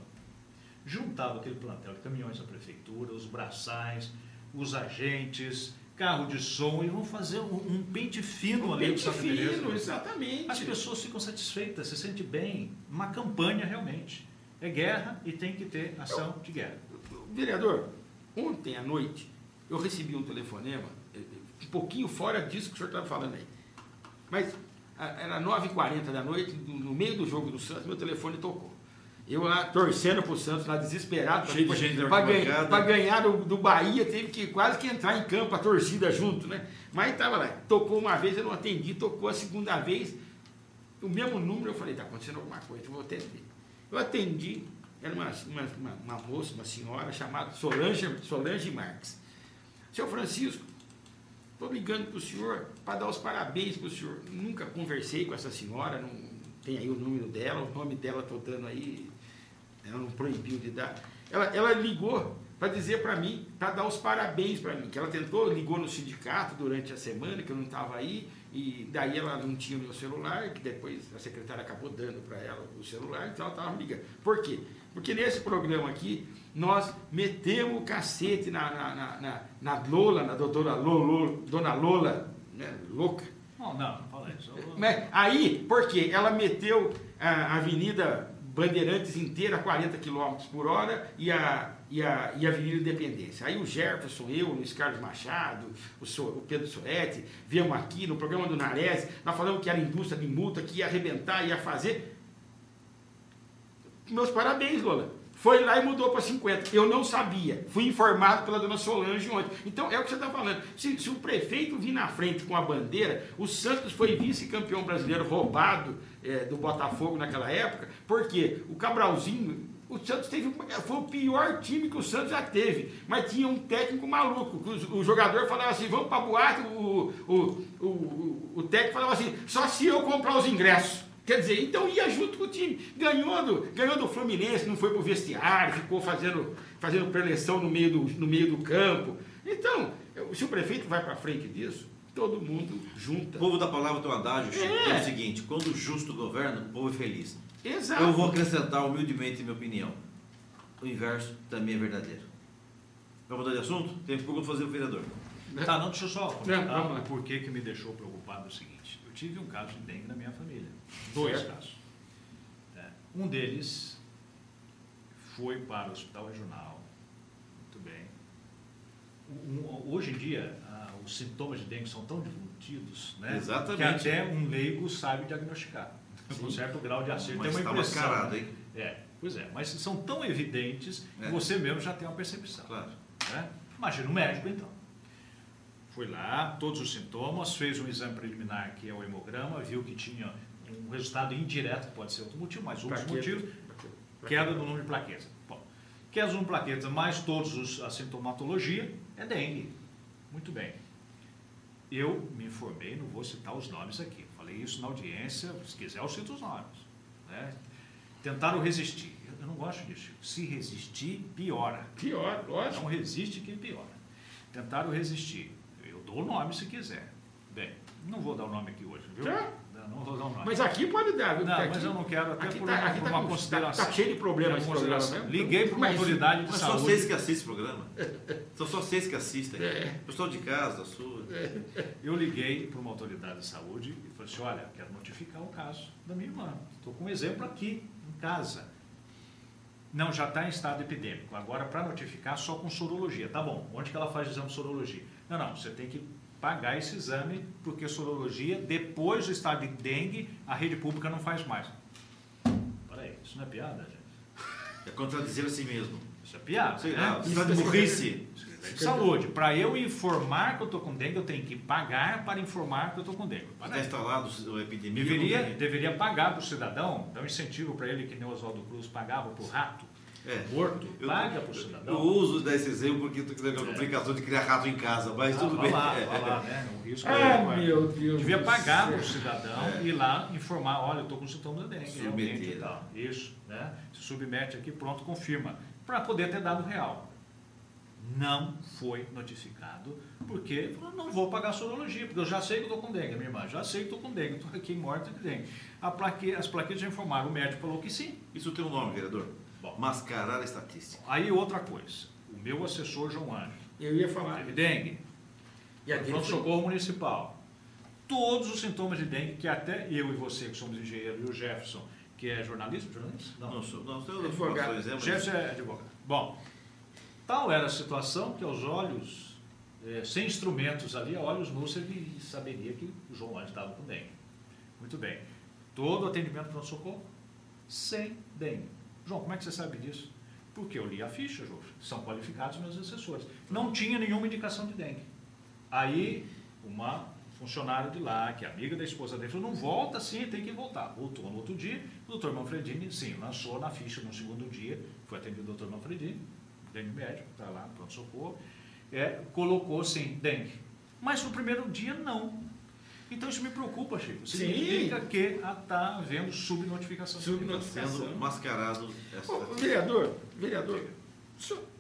Speaker 3: Juntava aquele plantel de caminhões da prefeitura, os braçais, os agentes, carro de som, e vão fazer um pente fino ali no Santa Teresa.
Speaker 2: Exatamente.
Speaker 3: As pessoas ficam satisfeitas, se sentem bem. Uma campanha realmente. É guerra e tem que ter ação de guerra.
Speaker 2: Vereador, ontem à noite eu recebi um telefonema, um pouquinho fora disso que o senhor estava falando aí. Mas era 9h40 da noite, no meio do jogo do Santos, meu telefone tocou. Eu lá torcendo pro Santos, lá desesperado, para ganhar do Bahia, teve que quase que entrar em campo, a torcida junto, né? Mas estava lá, tocou uma vez, eu não atendi, tocou a segunda vez, o mesmo número, eu falei, tá acontecendo alguma coisa, eu vou atender. Eu atendi, era uma moça, uma senhora chamada Solange Marques. Seu Francisco, estou ligando para o senhor para dar os parabéns para o senhor. Nunca conversei com essa senhora, não tem aí o número dela, o nome dela estou dando aí, ela não proibiu de dar. Ela ligou para dizer para mim, para dar os parabéns para mim, que ela ligou no sindicato durante a semana, que eu não estava aí, e daí ela não tinha o meu celular, que depois a secretária acabou dando para ela o celular, então ela estava me ligando. Por quê? Porque nesse programa aqui, nós metemos o cacete na Lola, na doutora Dona Lola, né, louca.
Speaker 3: Não fala isso.
Speaker 2: Mas aí, por quê? Ela meteu a Avenida Bandeirantes inteira a 40 km por hora e a Avenida Independência. Aí o Jefferson, eu, o Luiz Carlos Machado, o Pedro Soretti, viemos aqui no programa do Nares, nós falamos que era indústria de multa, que ia arrebentar, ia fazer. Meus parabéns, Lola. Foi lá e mudou para 50. Eu não sabia. Fui informado pela dona Solange ontem. Então, é o que você está falando. Se o prefeito vir na frente com a bandeira, o Santos foi vice-campeão brasileiro roubado do Botafogo naquela época, porque o Cabralzinho, o Santos foi o pior time que o Santos já teve, mas tinha um técnico maluco. O jogador falava assim, vamos para a boate, o técnico falava assim, só se eu comprar os ingressos. Quer dizer, então ia junto com o time. Ganhou do Fluminense, não foi para o vestiário, ficou fazendo preleção no meio do campo. Então, se o prefeito vai para frente disso, todo mundo junta.
Speaker 4: O povo da palavra tem um adágio, Chico, que é o seguinte, quando o justo governa, o povo é feliz.
Speaker 2: Exato.
Speaker 4: Eu vou acrescentar humildemente minha opinião. O inverso também é verdadeiro. Vamos mudar de assunto? Tem pergunta para fazer o vereador.
Speaker 3: Tá, não, deixa eu só comentar
Speaker 2: vamos lá.
Speaker 3: por que me deixou preocupado o seguinte. Eu tive um caso de dengue na minha família. 2 casos. Um deles foi para o hospital regional. Muito bem. Hoje em dia, os sintomas de dengue são tão difundidos, né?
Speaker 4: Exatamente.
Speaker 3: Que até um leigo sabe diagnosticar. Com um certo grau de acerto.
Speaker 4: Mas
Speaker 3: tem uma impressão.
Speaker 4: mascarado, hein?
Speaker 3: Pois é, mas são tão evidentes que você mesmo já tem uma percepção.
Speaker 4: Claro.
Speaker 3: Né? Imagina um médico, então. Foi lá, todos os sintomas, fez um exame preliminar, que é o hemograma, viu que tinha um resultado indireto, que pode ser outro motivo, mas um dos motivos, queda do número de plaquetas. Bom, queda do número de plaquetas, mais todos a sintomatologia, é dengue. Muito bem. Eu me informei, não vou citar os nomes aqui, falei isso na audiência, se quiser eu cito os nomes. Né? Tentaram resistir. Eu não gosto disso. Se resistir, piora.
Speaker 2: Pior, lógico.
Speaker 3: Não resiste que piora. Tentaram resistir. Eu dou o nome se quiser. Bem, não vou dar o nome aqui hoje, viu? Não vou dar o nome.
Speaker 2: Mas aqui pode dar, viu?
Speaker 3: Não,
Speaker 2: Aqui,
Speaker 3: mas eu não quero, até por uma
Speaker 2: com,
Speaker 3: consideração.
Speaker 2: Tá cheio de problemas esse programa, né?
Speaker 3: Liguei para uma autoridade de
Speaker 4: Mas
Speaker 3: saúde.
Speaker 4: só vocês que assistem o programa. São só vocês que assistem. Pessoal de casa, da sua.
Speaker 3: Eu liguei para uma autoridade de saúde e falei assim, olha, quero notificar o caso da minha irmã. Estou com um exemplo aqui, em casa. Não, já está em estado epidêmico. Agora, para notificar, só com sorologia. Tá bom, onde que ela faz o exame de sorologia? Não, você tem que pagar esse exame, porque sorologia, depois do estado de dengue, a rede pública não faz mais. Peraí, isso não é piada, gente?
Speaker 4: É contradizer a si mesmo.
Speaker 3: Isso é piada,
Speaker 4: Sei
Speaker 3: né?
Speaker 4: lá, isso é de burrice.
Speaker 3: Saúde. Para eu informar que eu estou com dengue, eu tenho que pagar para informar que eu estou com dengue.
Speaker 4: Está instalado a epidemia.
Speaker 3: Deveria pagar para o cidadão, dar um incentivo para ele, que nem o Oswaldo Cruz pagava para o rato morto, paga para o cidadão.
Speaker 4: Eu uso desse exemplo porque estou tendo a complicação de criar rato em casa, mas tudo bem.
Speaker 3: Vai lá, né? O risco
Speaker 2: meu Deus.
Speaker 3: Devia pagar para o cidadão ir lá informar, olha, eu estou com sintomas da dengue.
Speaker 4: Submeter.
Speaker 3: E tal. Isso, né? Se submete aqui, pronto, confirma. Para poder ter dado real. Não foi notificado, porque eu não vou pagar sorologia, porque eu já sei que estou com dengue, minha irmã, já sei que estou com dengue, estou aqui morta de dengue. As plaquetas já informaram, o médico falou que sim.
Speaker 4: Isso tem um nome, vereador?
Speaker 3: Bom,
Speaker 4: mascarar a estatística.
Speaker 3: Aí outra coisa, o meu assessor João Anjo,
Speaker 2: eu ia falar.
Speaker 3: teve dengue,
Speaker 2: E a
Speaker 3: pronto-socorro municipal, todos os sintomas de dengue, que até eu e você, que somos engenheiros, e o Jefferson, que é jornalista?
Speaker 4: Não sou
Speaker 2: advogado.
Speaker 3: Jefferson é advogado. Bom, tal era a situação que aos olhos sem instrumentos ali, a olhos nus, ele saberia que o João Anjo estava com dengue. Muito bem. Todo atendimento para pronto-socorro, sem dengue. João, como é que você sabe disso? Porque eu li a ficha, João. São qualificados meus assessores. Não tinha nenhuma indicação de dengue. Aí, uma funcionária de lá, que é amiga da esposa dele, falou, não volta assim, tem que voltar. Voltou no outro dia, o doutor Manfredini, sim, lançou na ficha no segundo dia, foi atendido o doutor Manfredini, dengue médico, está lá no pronto-socorro, colocou, sim, dengue. Mas no primeiro dia, não. Então isso me preocupa, Chico. Significa que está havendo subnotificação.
Speaker 4: Sendo mascarado.
Speaker 2: Vereador,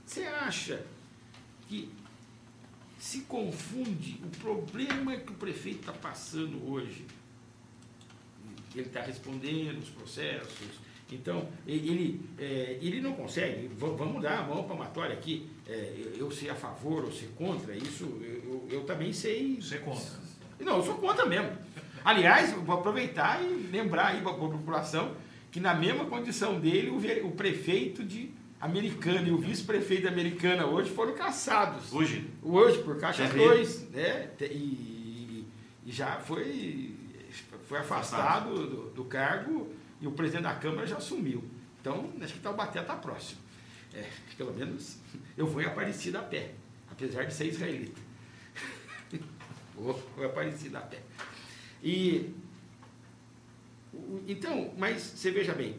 Speaker 2: você acha que se confunde o problema que o prefeito está passando hoje? Ele está respondendo os processos, então ele não consegue. Vamos dar a mão palmatória aqui. Eu sei a favor ou ser contra, isso eu também sei.
Speaker 3: Ser contra.
Speaker 2: Não, eu sou contra mesmo. Aliás, vou aproveitar e lembrar aí para a população que na mesma condição dele, o prefeito de Americana e o vice-prefeito de Americana hoje foram caçados.
Speaker 4: Hoje, por
Speaker 2: Caixa 2, né? E já foi afastado do cargo e o presidente da Câmara já assumiu. Então, acho que Taubaté está próximo. Pelo menos eu vou em Aparecida a pé, apesar de ser israelita. Vou Aparecida a pé. Então, mas você veja bem,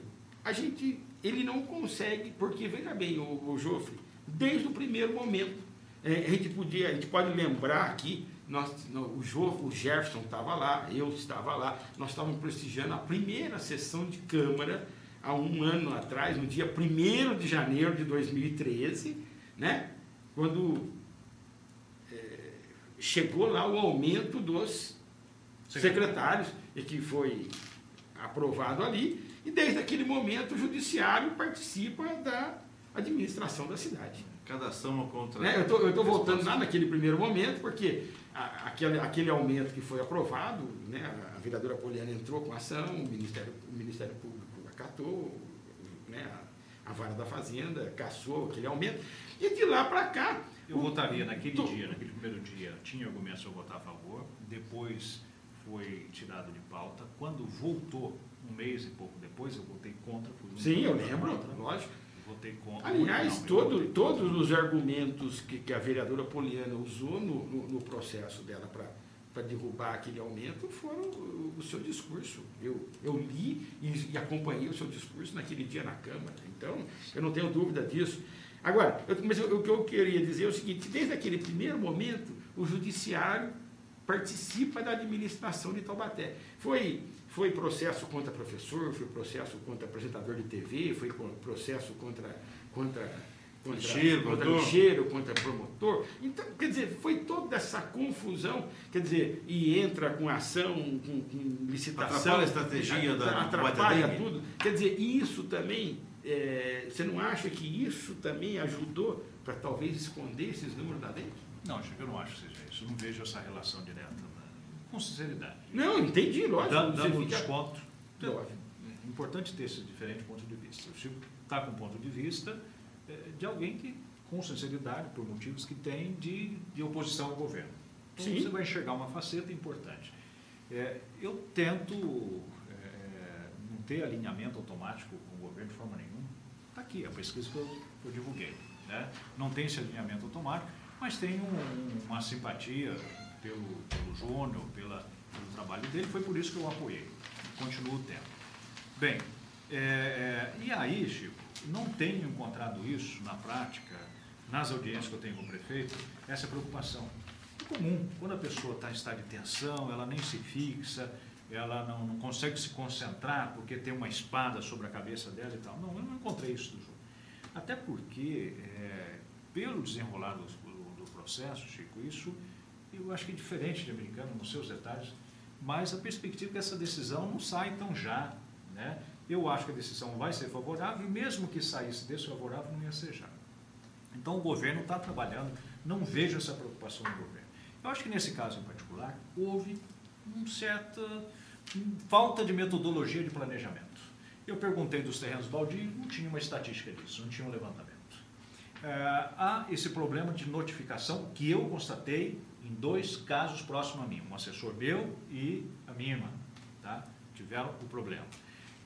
Speaker 2: ele não consegue, porque veja bem, o Jofre, desde o primeiro momento, a gente pode lembrar aqui, o Jefferson estava lá, eu estava lá, nós estávamos prestigiando a primeira sessão de Câmara há um ano atrás, no dia 1º de janeiro de 2013, né? Quando chegou lá o aumento dos secretários, e que foi aprovado ali, e desde aquele momento o judiciário participa da administração da cidade.
Speaker 4: Cada ação contra...
Speaker 2: Eu estou voltando lá naquele primeiro momento, porque aquele aumento que foi aprovado, né, a vereadora Poliana entrou com a ação, o Ministério Público acatou, né, a Vara da Fazenda cassou aquele aumento, e de lá para cá...
Speaker 3: Eu votaria naquele primeiro dia, tinha argumentos para votar a favor, depois foi tirado de pauta. Quando voltou, um mês e pouco depois, eu votei contra.
Speaker 2: Sim, eu lembro, lógico.
Speaker 3: Votei contra.
Speaker 2: Aliás, todos os argumentos que a vereadora Poliana usou no processo dela para derrubar aquele aumento foram o seu discurso. Eu li e acompanhei o seu discurso naquele dia na Câmara. Então, eu não tenho dúvida disso. Agora, o que eu queria dizer é o seguinte, desde aquele primeiro momento, o judiciário participa da administração de Taubaté. Foi processo contra professor, foi processo contra apresentador de TV, foi processo contra lixeiro, contra promotor. Então, quer dizer, foi toda essa confusão, quer dizer, e entra com ação, com licitação.
Speaker 4: Atrapalha a estratégia
Speaker 2: atrapalha tudo. Quer dizer, isso também, você não acha que isso também ajudou para talvez esconder esses números lá dentro?
Speaker 3: Não, Chico, eu não acho que seja isso. Eu não vejo essa relação direta, com sinceridade.
Speaker 2: Não, entendi, lógico.
Speaker 3: Dando um desconto. É importante ter esse diferente ponto de vista. O Chico está com um ponto de vista de alguém que, com sinceridade, por motivos que tem de oposição ao governo. Então, você vai enxergar uma faceta importante. Eu tento não ter alinhamento automático com o governo de forma nenhuma. Está aqui a pesquisa que eu divulguei. Né? Não tem esse alinhamento automático, mas tenho uma simpatia pelo Júnior, pelo trabalho dele. Foi por isso que eu o apoiei. Continuo tendo. Bem, e aí, Chico, não tenho encontrado isso na prática, nas audiências que eu tenho com o prefeito, essa preocupação. É comum, quando a pessoa está em estado de tensão, ela nem se fixa, ela não consegue se concentrar porque tem uma espada sobre a cabeça dela e tal. Não, eu não encontrei isso do jogo. Até porque, pelo desenrolar do processo, Chico, isso eu acho que é diferente de Americana nos seus detalhes, mas a perspectiva é que essa decisão não sai tão já, né? Eu acho que a decisão vai ser favorável, e mesmo que saísse desfavorável, não ia ser já. Então, o governo está trabalhando, não vejo essa preocupação no governo. Eu acho que nesse caso em particular, houve uma certa falta de metodologia de planejamento. Eu perguntei dos terrenos baldios, não tinha uma estatística disso, não tinha um levantamento. há esse problema de notificação que eu constatei em 2 casos próximos a mim, um assessor meu e a minha irmã, tá? Tiveram o problema.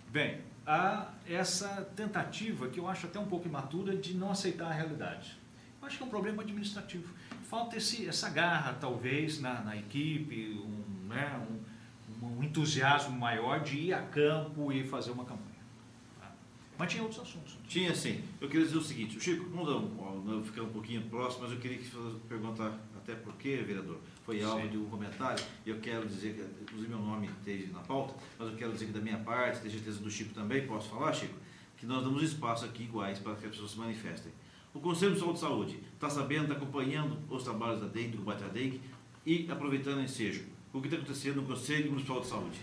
Speaker 3: Bem, há essa tentativa, que eu acho até um pouco imatura, de não aceitar a realidade. Eu acho que é um problema administrativo. Falta essa garra, talvez, na equipe, um entusiasmo maior de ir a campo e fazer uma campanha. Tá? Mas tinha outros assuntos.
Speaker 4: Tinha sim. Eu queria dizer o seguinte, Chico, vamos ficar um pouquinho próximo, mas eu queria perguntar, até porque, vereador, foi alvo de um comentário, e eu quero dizer, que, inclusive meu nome esteja na pauta, mas eu quero dizer que da minha parte, tenho certeza do Chico também, posso falar, Chico, que nós damos espaço aqui iguais para que as pessoas se manifestem. O Conselho Municipal de Saúde está sabendo, está acompanhando os trabalhos da dengue, do combate à dengue, e aproveitando o ensejo, o que está acontecendo no Conselho Municipal de Saúde?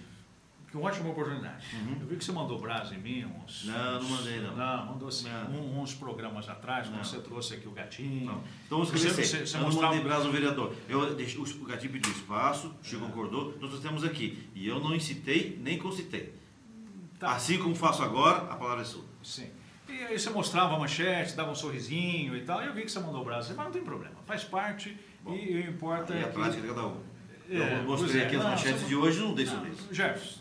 Speaker 3: Que uma ótima oportunidade. Eu vi que você mandou brasa em mim uns...
Speaker 4: Não mandei não.
Speaker 3: Não, mandou assim, uns programas atrás, quando você trouxe aqui o gatinho.
Speaker 4: Não. Então vamos esclarecer. Eu não mandei brasa ao vereador. O gatinho pediu espaço, o Chico concordou, nós estamos aqui. E eu não incitei, nem concitei. Tá. Assim como faço agora, a palavra é sua.
Speaker 3: Sim. E aí você mostrava a manchete, dava um sorrisinho e tal, e eu vi que você mandou brasa, mas não tem problema, faz parte. Bom, e o importa é
Speaker 4: a
Speaker 3: que...
Speaker 4: prática de cada um. Eu mostrei aqui as manchetes de hoje, não dei sobre isso.
Speaker 3: Jefferson,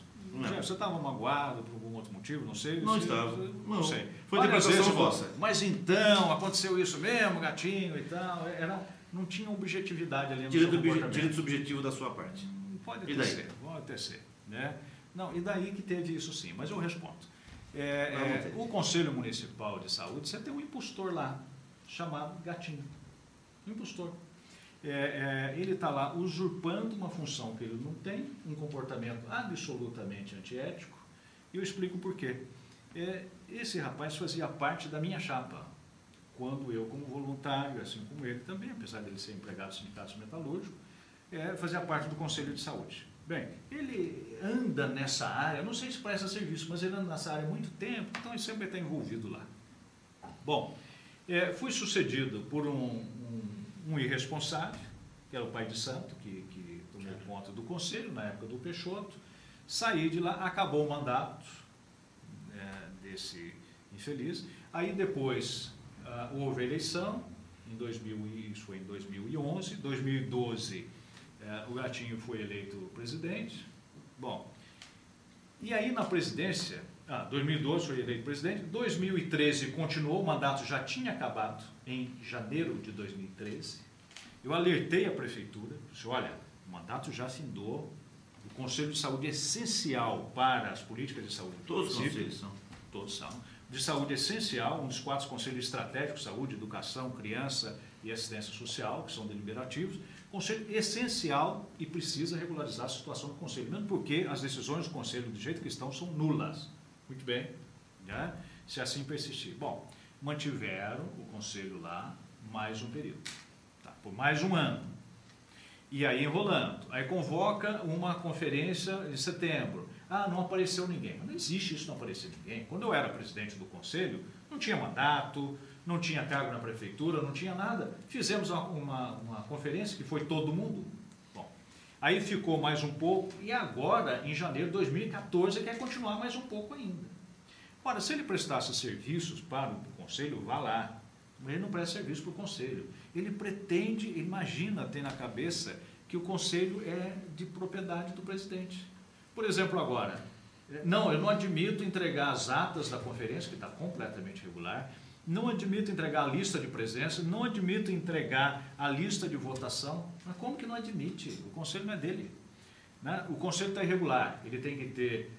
Speaker 3: você estava magoado por algum outro motivo, não sei?
Speaker 4: Não estava.
Speaker 3: Não sei.
Speaker 4: Foi interpretação vossa.
Speaker 3: Mas então, aconteceu isso mesmo, gatinho e tal, não tinha objetividade ali no seu comportamento.
Speaker 4: Direito subjetivo da sua parte.
Speaker 3: Pode até ser. Né? Não, e daí que teve isso sim, mas eu respondo. O Conselho Municipal de Saúde, você tem um impostor lá, chamado Gatinho. Um impostor. Ele está lá usurpando uma função que ele não tem, um comportamento absolutamente antiético, e eu explico por quê. Esse rapaz fazia parte da minha chapa, quando eu, como voluntário, assim como ele também, apesar dele ser empregado do Sindicato Metalúrgico, fazia parte do Conselho de Saúde. Bem, ele anda nessa área, não sei se presta serviço, mas ele anda nessa área há muito tempo, então ele sempre está envolvido lá. Bom, fui sucedido por um irresponsável, que era o pai de santo, que tomou conta do conselho, na época do Peixoto. Saí de lá, acabou o mandato desse infeliz. Aí depois houve a eleição, isso foi em 2011, 2012 o Gatinho foi eleito presidente. Bom, e aí na presidência, 2012 foi eleito presidente, 2013 continuou, o mandato já tinha acabado, em janeiro de 2013. Eu alertei a prefeitura, disse, olha, o mandato já findou, o Conselho de Saúde é essencial para as políticas de saúde.
Speaker 4: Todos os conselhos são.
Speaker 3: Todos são. De saúde é essencial, um dos 4 conselhos estratégicos, saúde, educação, criança e assistência social, que são deliberativos. Conselho essencial e precisa regularizar a situação do Conselho, mesmo porque as decisões do Conselho, do jeito que estão, são nulas. Muito bem, né? Se assim persistir. Bom, mantiveram o Conselho lá mais um período, tá? Por mais um ano. E aí enrolando. Aí convoca uma conferência em setembro. Não apareceu ninguém. Não existe isso, não aparecer ninguém. Quando eu era presidente do Conselho, não tinha mandato, não tinha cargo na prefeitura, não tinha nada. Fizemos uma conferência que foi todo mundo. Bom, aí ficou mais um pouco e agora, em janeiro de 2014, quer continuar mais um pouco ainda. Ora, se ele prestasse serviços para o Conselho, vá lá. Mas ele não presta serviço para o Conselho. Ele pretende, imagina, ter na cabeça que o Conselho é de propriedade do presidente. Por exemplo, agora, eu não admito entregar as atas da conferência, que está completamente regular, não admito entregar a lista de presença, não admito entregar a lista de votação. Mas como que não admite? O Conselho não é dele. Né? O Conselho está irregular, ele tem que ter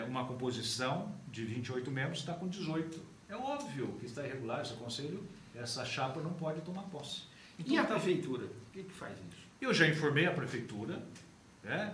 Speaker 3: uma composição de 28 membros, está com 18. É óbvio que está irregular esse Conselho, essa chapa não pode tomar posse.
Speaker 2: Então, e a prefeitura? O que faz isso?
Speaker 3: Eu já informei a prefeitura.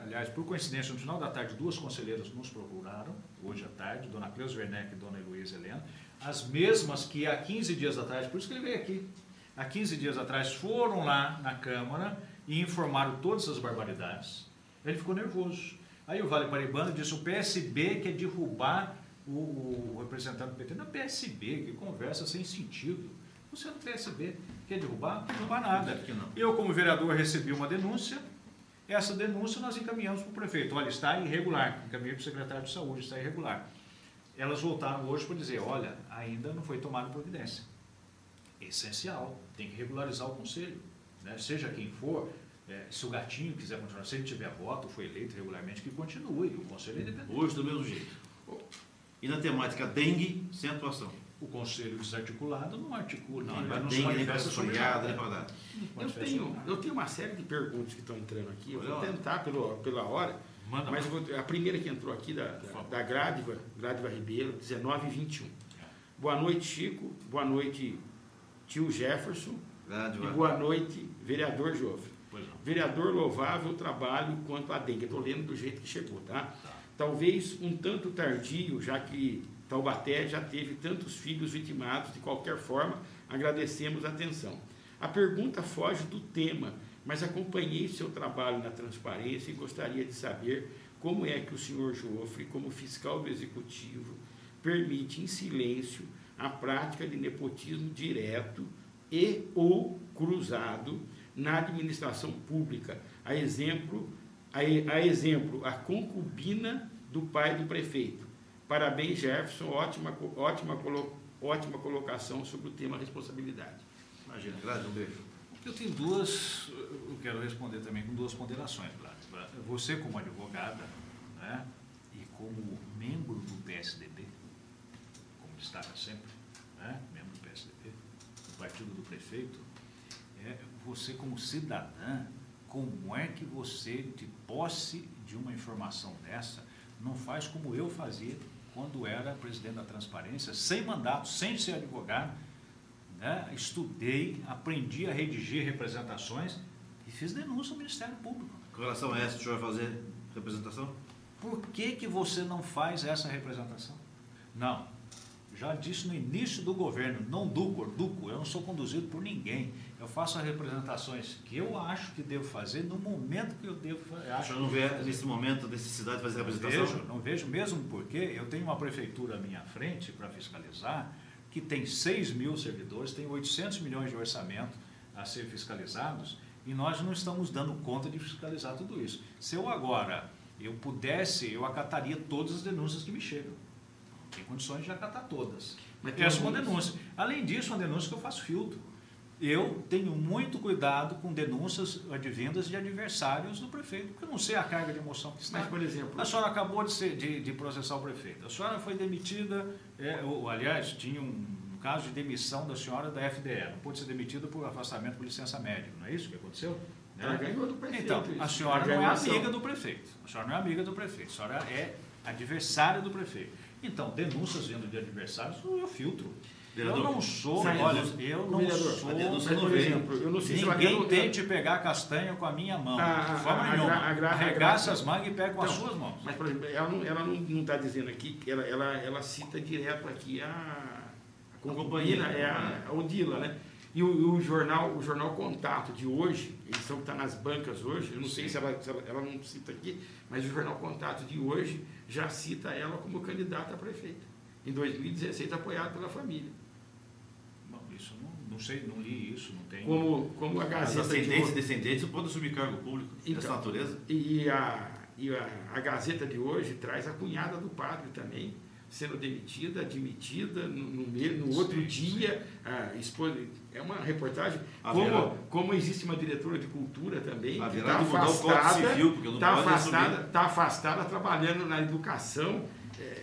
Speaker 3: Aliás, por coincidência, no final da tarde, 2 conselheiras nos procuraram, hoje à tarde, Dona Cleusa Werneck e Dona Heloísa Helena, as mesmas que há 15 dias atrás, por isso que ele veio aqui, há 15 dias atrás foram lá na Câmara e informaram todas as barbaridades. Ele ficou nervoso. Aí o Vale Paraibano disse, o PSB quer derrubar o representante do PT. Não, PSB, que conversa sem sentido. Você é do PSB, quer derrubar? Não quer derrubar nada. Eu, como vereador, recebi uma denúncia. Essa denúncia nós encaminhamos para o prefeito. Olha, está irregular. Encaminhei para o secretário de saúde, está irregular. Elas voltaram hoje para dizer, olha, ainda não foi tomada providência. é essencial, tem que regularizar o conselho, né? Seja quem for, se o Gatinho quiser continuar, se ele tiver voto, foi eleito regularmente, que continue, o conselho é independente.
Speaker 4: Hoje, do mesmo jeito. E na temática dengue, sem atuação.
Speaker 3: O conselho desarticulado não articula,
Speaker 4: Não
Speaker 3: não se
Speaker 4: dengue, nem para
Speaker 3: manifesta sobre
Speaker 4: esfoliada, nem
Speaker 3: nada.
Speaker 4: para nada.
Speaker 2: Eu tenho uma série de perguntas que estão entrando aqui. Eu vou
Speaker 4: Olha lá.
Speaker 2: tentar pela hora.
Speaker 3: Manda
Speaker 2: Mas
Speaker 3: lá.
Speaker 2: a primeira que entrou aqui, da Grádiva Ribeiro, 19h21. Boa noite, Chico. Boa noite, tio Jefferson.
Speaker 4: Grádiva.
Speaker 2: E boa noite, vereador Jofre.
Speaker 3: Pois não.
Speaker 2: Vereador, louvável trabalho quanto à dengue. Estou lendo do jeito que chegou, tá?
Speaker 3: Tá.
Speaker 2: Talvez um tanto tardio, já que Taubaté já teve tantos filhos vitimados. De qualquer forma, agradecemos a atenção. A pergunta foge do tema, mas acompanhei seu trabalho na transparência e gostaria de saber como é que o senhor Jofre, como fiscal do Executivo, permite em silêncio a prática de nepotismo direto e ou cruzado na administração pública. A exemplo, a concubina do pai do prefeito. Parabéns, Jefferson, ótima colocação sobre o tema responsabilidade.
Speaker 4: Imagina, Grádiva, um beijo.
Speaker 3: Eu tenho eu quero responder também com duas ponderações, Gládia. Você como advogada, né, e como membro do PSDB, como destaca sempre, né, membro do PSDB, do partido do prefeito, você como cidadã, como é que você, de posse de uma informação dessa, não faz como eu fazia quando era presidente da Transparência, sem mandato, sem ser advogado, né? Estudei, aprendi a redigir representações e fiz denúncia ao Ministério Público.
Speaker 4: Com relação a essa, o senhor vai fazer representação?
Speaker 3: Por que você não faz essa representação? Não. Já disse no início do governo, não duco, eu não sou conduzido por ninguém. Eu faço as representações que eu acho que devo fazer no momento que eu devo fazer.
Speaker 4: O senhor não vê nesse momento a necessidade de fazer representação?
Speaker 3: Não vejo mesmo porque eu tenho uma prefeitura à minha frente para fiscalizar que tem 6 mil servidores, tem 800 milhões de orçamento a ser fiscalizados e nós não estamos dando conta de fiscalizar tudo isso. Se eu pudesse, eu acataria todas as denúncias que me chegam. Não tem condições de acatar todas.
Speaker 2: Mas
Speaker 3: Essa é uma denúncia. Além disso, uma denúncia que eu faço filtro. Eu tenho muito cuidado com denúncias advindas de adversários do prefeito, porque eu não sei a carga de emoção que está.
Speaker 2: Mas, por exemplo...
Speaker 3: A senhora acabou de processar o prefeito. A senhora foi demitida, aliás, tinha um caso de demissão da senhora da FDE. Não pôde ser demitida por afastamento por licença médica. Não é isso que aconteceu?
Speaker 2: Ela ganhou do prefeito.
Speaker 3: Então, a senhora não é amiga do prefeito. A senhora não é amiga do prefeito. A senhora é adversária do prefeito. Então, denúncias vindo de adversários, eu filtro.
Speaker 4: Vereador,
Speaker 3: eu não sou,
Speaker 2: mas,
Speaker 3: olha, eu não
Speaker 2: vereador,
Speaker 3: sou.
Speaker 4: a denúncia
Speaker 2: Mas,
Speaker 4: não
Speaker 2: por
Speaker 4: veio.
Speaker 2: exemplo, eu não sei se
Speaker 3: Ninguém tente pegar castanha com a minha mão. De forma nenhuma. Arregaça as mangas e pega com as suas mãos.
Speaker 2: Mas, por exemplo, ela não está dizendo aqui, ela cita direto aqui a concubina, a Odila, né? E o jornal Contato de hoje, edição que está nas bancas hoje, eu não sei se ela não cita aqui, mas o jornal Contato de hoje já cita ela como candidata a prefeita. Em 2016, apoiada pela família.
Speaker 3: Bom, isso não sei, não li isso, não tem.
Speaker 2: Como a
Speaker 4: As
Speaker 2: Gazeta
Speaker 4: ascendentes e descendentes não podem assumir cargo público dessa natureza.
Speaker 2: E a Gazeta de hoje traz a cunhada do padre também, sendo demitida, admitida, no outro dia, é uma reportagem, como existe uma diretora de cultura também, que está afastada, trabalhando na educação,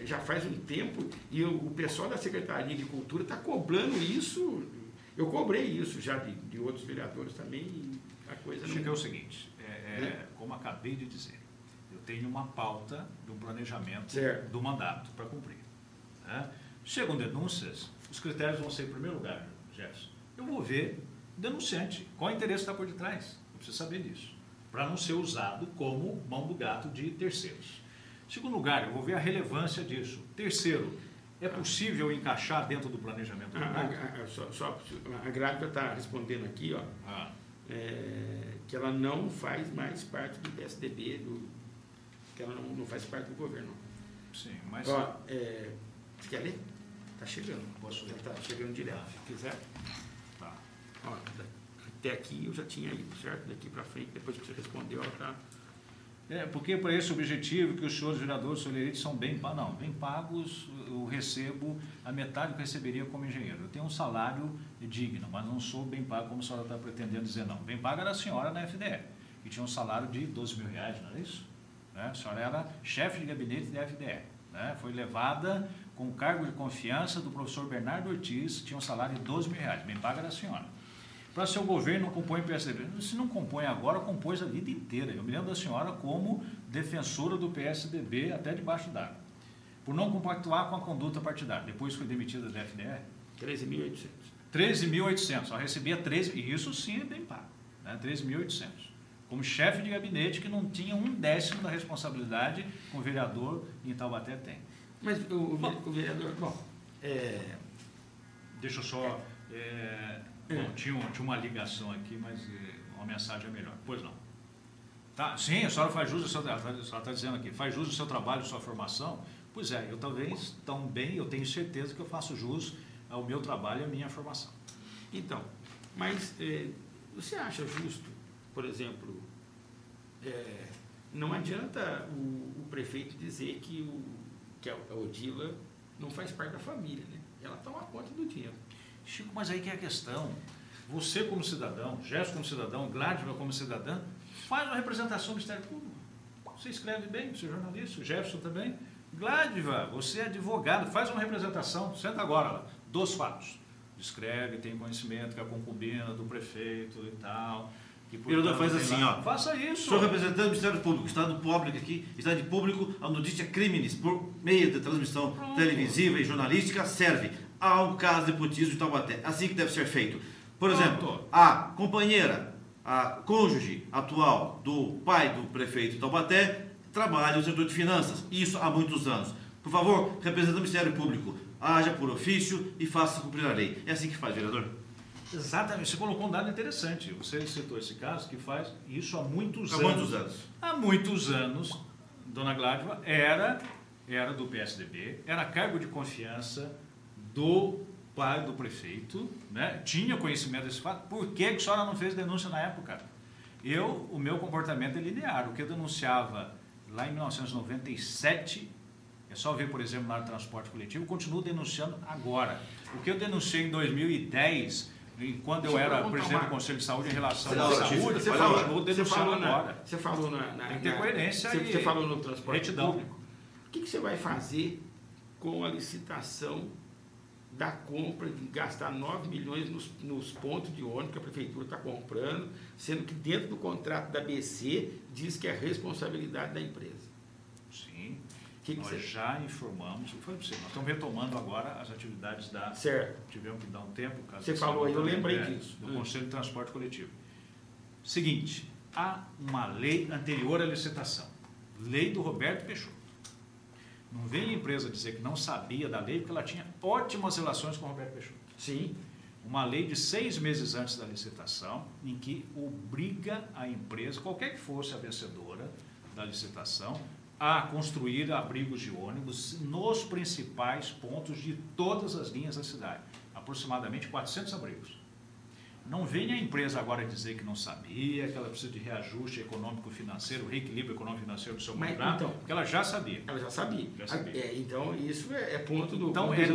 Speaker 2: já faz um tempo, e o pessoal da Secretaria de Cultura está cobrando isso, eu cobrei isso já de outros vereadores também, e a coisa não...
Speaker 3: Chico, é o seguinte, como acabei de dizer, eu tenho uma pauta do planejamento do mandato para cumprir. Né? Chegam denúncias, os critérios vão ser, em primeiro lugar, Jefferson, eu vou ver o denunciante, qual o interesse está por detrás, eu preciso saber disso, para não ser usado como mão do gato de terceiros. Segundo lugar, eu vou ver a relevância disso. Terceiro, é possível encaixar dentro do planejamento do mandato?
Speaker 2: A Grádiva está respondendo aqui, ó, que ela não faz mais parte do PSDB, que ela não faz parte do governo.
Speaker 3: Sim, mas...
Speaker 2: Ó, você quer ler? Está chegando.
Speaker 3: Posso ler?
Speaker 2: Está chegando direto, se quiser.
Speaker 3: Tá.
Speaker 2: Ó, até aqui eu já tinha ido, certo? Daqui para frente, depois que você respondeu, ela está...
Speaker 3: Porque para esse objetivo que os senhores vereadores solidariedade são bem pagos. Não, bem pagos, eu recebo a metade do que eu receberia como engenheiro. Eu tenho um salário digno, mas não sou bem pago como a senhora está pretendendo dizer, não. Bem pago era a senhora na FDE, que tinha um salário de 12 mil reais, não é isso? Né? A senhora era chefe de gabinete da FDE. Né? Foi levada com o cargo de confiança do professor Bernardo Ortiz, tinha um salário de 12 mil reais. Bem pago era a senhora. Para seu governo não compõe o PSDB. Se não compõe agora, compôs a vida inteira. Eu me lembro da senhora como defensora do PSDB até debaixo d'água. Por não compactuar com a conduta partidária. Depois foi demitida da FDE.
Speaker 2: 13.800.
Speaker 3: 13.800. Só recebia 13, e isso sim é bem pago. Né? 13.800. Como chefe de gabinete que não tinha 1/10 da responsabilidade que o vereador em Taubaté tem.
Speaker 2: Mas o vereador... Bom,
Speaker 3: deixa eu só... Bom, tinha uma ligação aqui, mas uma mensagem é melhor. Pois não. Tá, sim, a senhora faz jus ao seu trabalho, a senhora está dizendo aqui, faz jus ao seu trabalho, à sua formação. Pois é, eu talvez também, eu tenho certeza que eu faço jus ao meu trabalho e à minha formação.
Speaker 2: Então, mas você acha justo, por exemplo, não adianta o prefeito dizer que a Odila não faz parte da família, né? Ela toma conta do dinheiro.
Speaker 3: Chico, mas aí que é a questão. Você como cidadão, Gerson como cidadão, Gladva como cidadã, faz uma representação do Ministério Público. Você escreve bem, você é jornalista, o Jefferson também. Gladva, você é advogado, faz uma representação, senta agora lá, dos fatos. Escreve, tem conhecimento que é a concubina do prefeito e tal.
Speaker 4: Vereador, faz assim, ó.
Speaker 3: Faça isso.
Speaker 4: Sou representante do Ministério Público, Estado Público aqui, Estado de Público, a notícia crimes por meio da transmissão televisiva e jornalística serve ao caso de nepotismo de Taubaté. Assim que deve ser feito. Por exemplo, a companheira, a cônjuge atual do pai do prefeito de Taubaté trabalha no setor de finanças. Isso há muitos anos. Por favor, representante do Ministério Público, haja por ofício e faça cumprir a lei. É assim que faz, vereador?
Speaker 3: Exatamente. Você colocou um dado interessante. Você citou esse caso que faz isso há muitos anos.
Speaker 4: Há muitos anos.
Speaker 3: Há muitos anos, dona Gladva era do PSDB, era cargo de confiança do pai do prefeito, né? Tinha conhecimento desse fato. Por que a senhora não fez denúncia na época? O meu comportamento é linear. O que eu denunciava lá em 1997, é só ver, por exemplo, na área de transporte coletivo, continuo denunciando agora. O que eu denunciei em 2010, quando eu era presidente do Conselho de Saúde em relação à saúde,
Speaker 2: você falou agora. Você falou
Speaker 3: tem que ter coerência
Speaker 2: você falou no transporte
Speaker 3: retidão.
Speaker 2: público. O que você vai fazer com a licitação da compra de gastar 9 milhões nos pontos de ônibus que a prefeitura está comprando, sendo que dentro do contrato da BC diz que é responsabilidade da empresa?
Speaker 3: Sim, nós já informamos, foi para você, nós estamos retomando agora as atividades da...
Speaker 2: Certo.
Speaker 3: Tivemos que dar um tempo.
Speaker 2: Você falou aí, eu lembrei disso.
Speaker 3: Do Conselho de Transporte Coletivo. Seguinte, há uma lei anterior à licitação, lei do Roberto Peixoto. Não vem a empresa dizer que não sabia da lei, porque ela tinha ótimas relações com o Roberto Peixoto.
Speaker 2: Sim.
Speaker 3: Uma lei de 6 meses antes da licitação, em que obriga a empresa, qualquer que fosse a vencedora da licitação, a construir abrigos de ônibus nos principais pontos de todas as linhas da cidade. Aproximadamente 400 abrigos. Não venha a empresa agora dizer que não sabia, que ela precisa de reajuste econômico-financeiro, reequilíbrio econômico-financeiro do seu contrato, porque ela já sabia.
Speaker 2: Ela já sabia. Então, isso é ponto do...
Speaker 3: Então,
Speaker 2: lei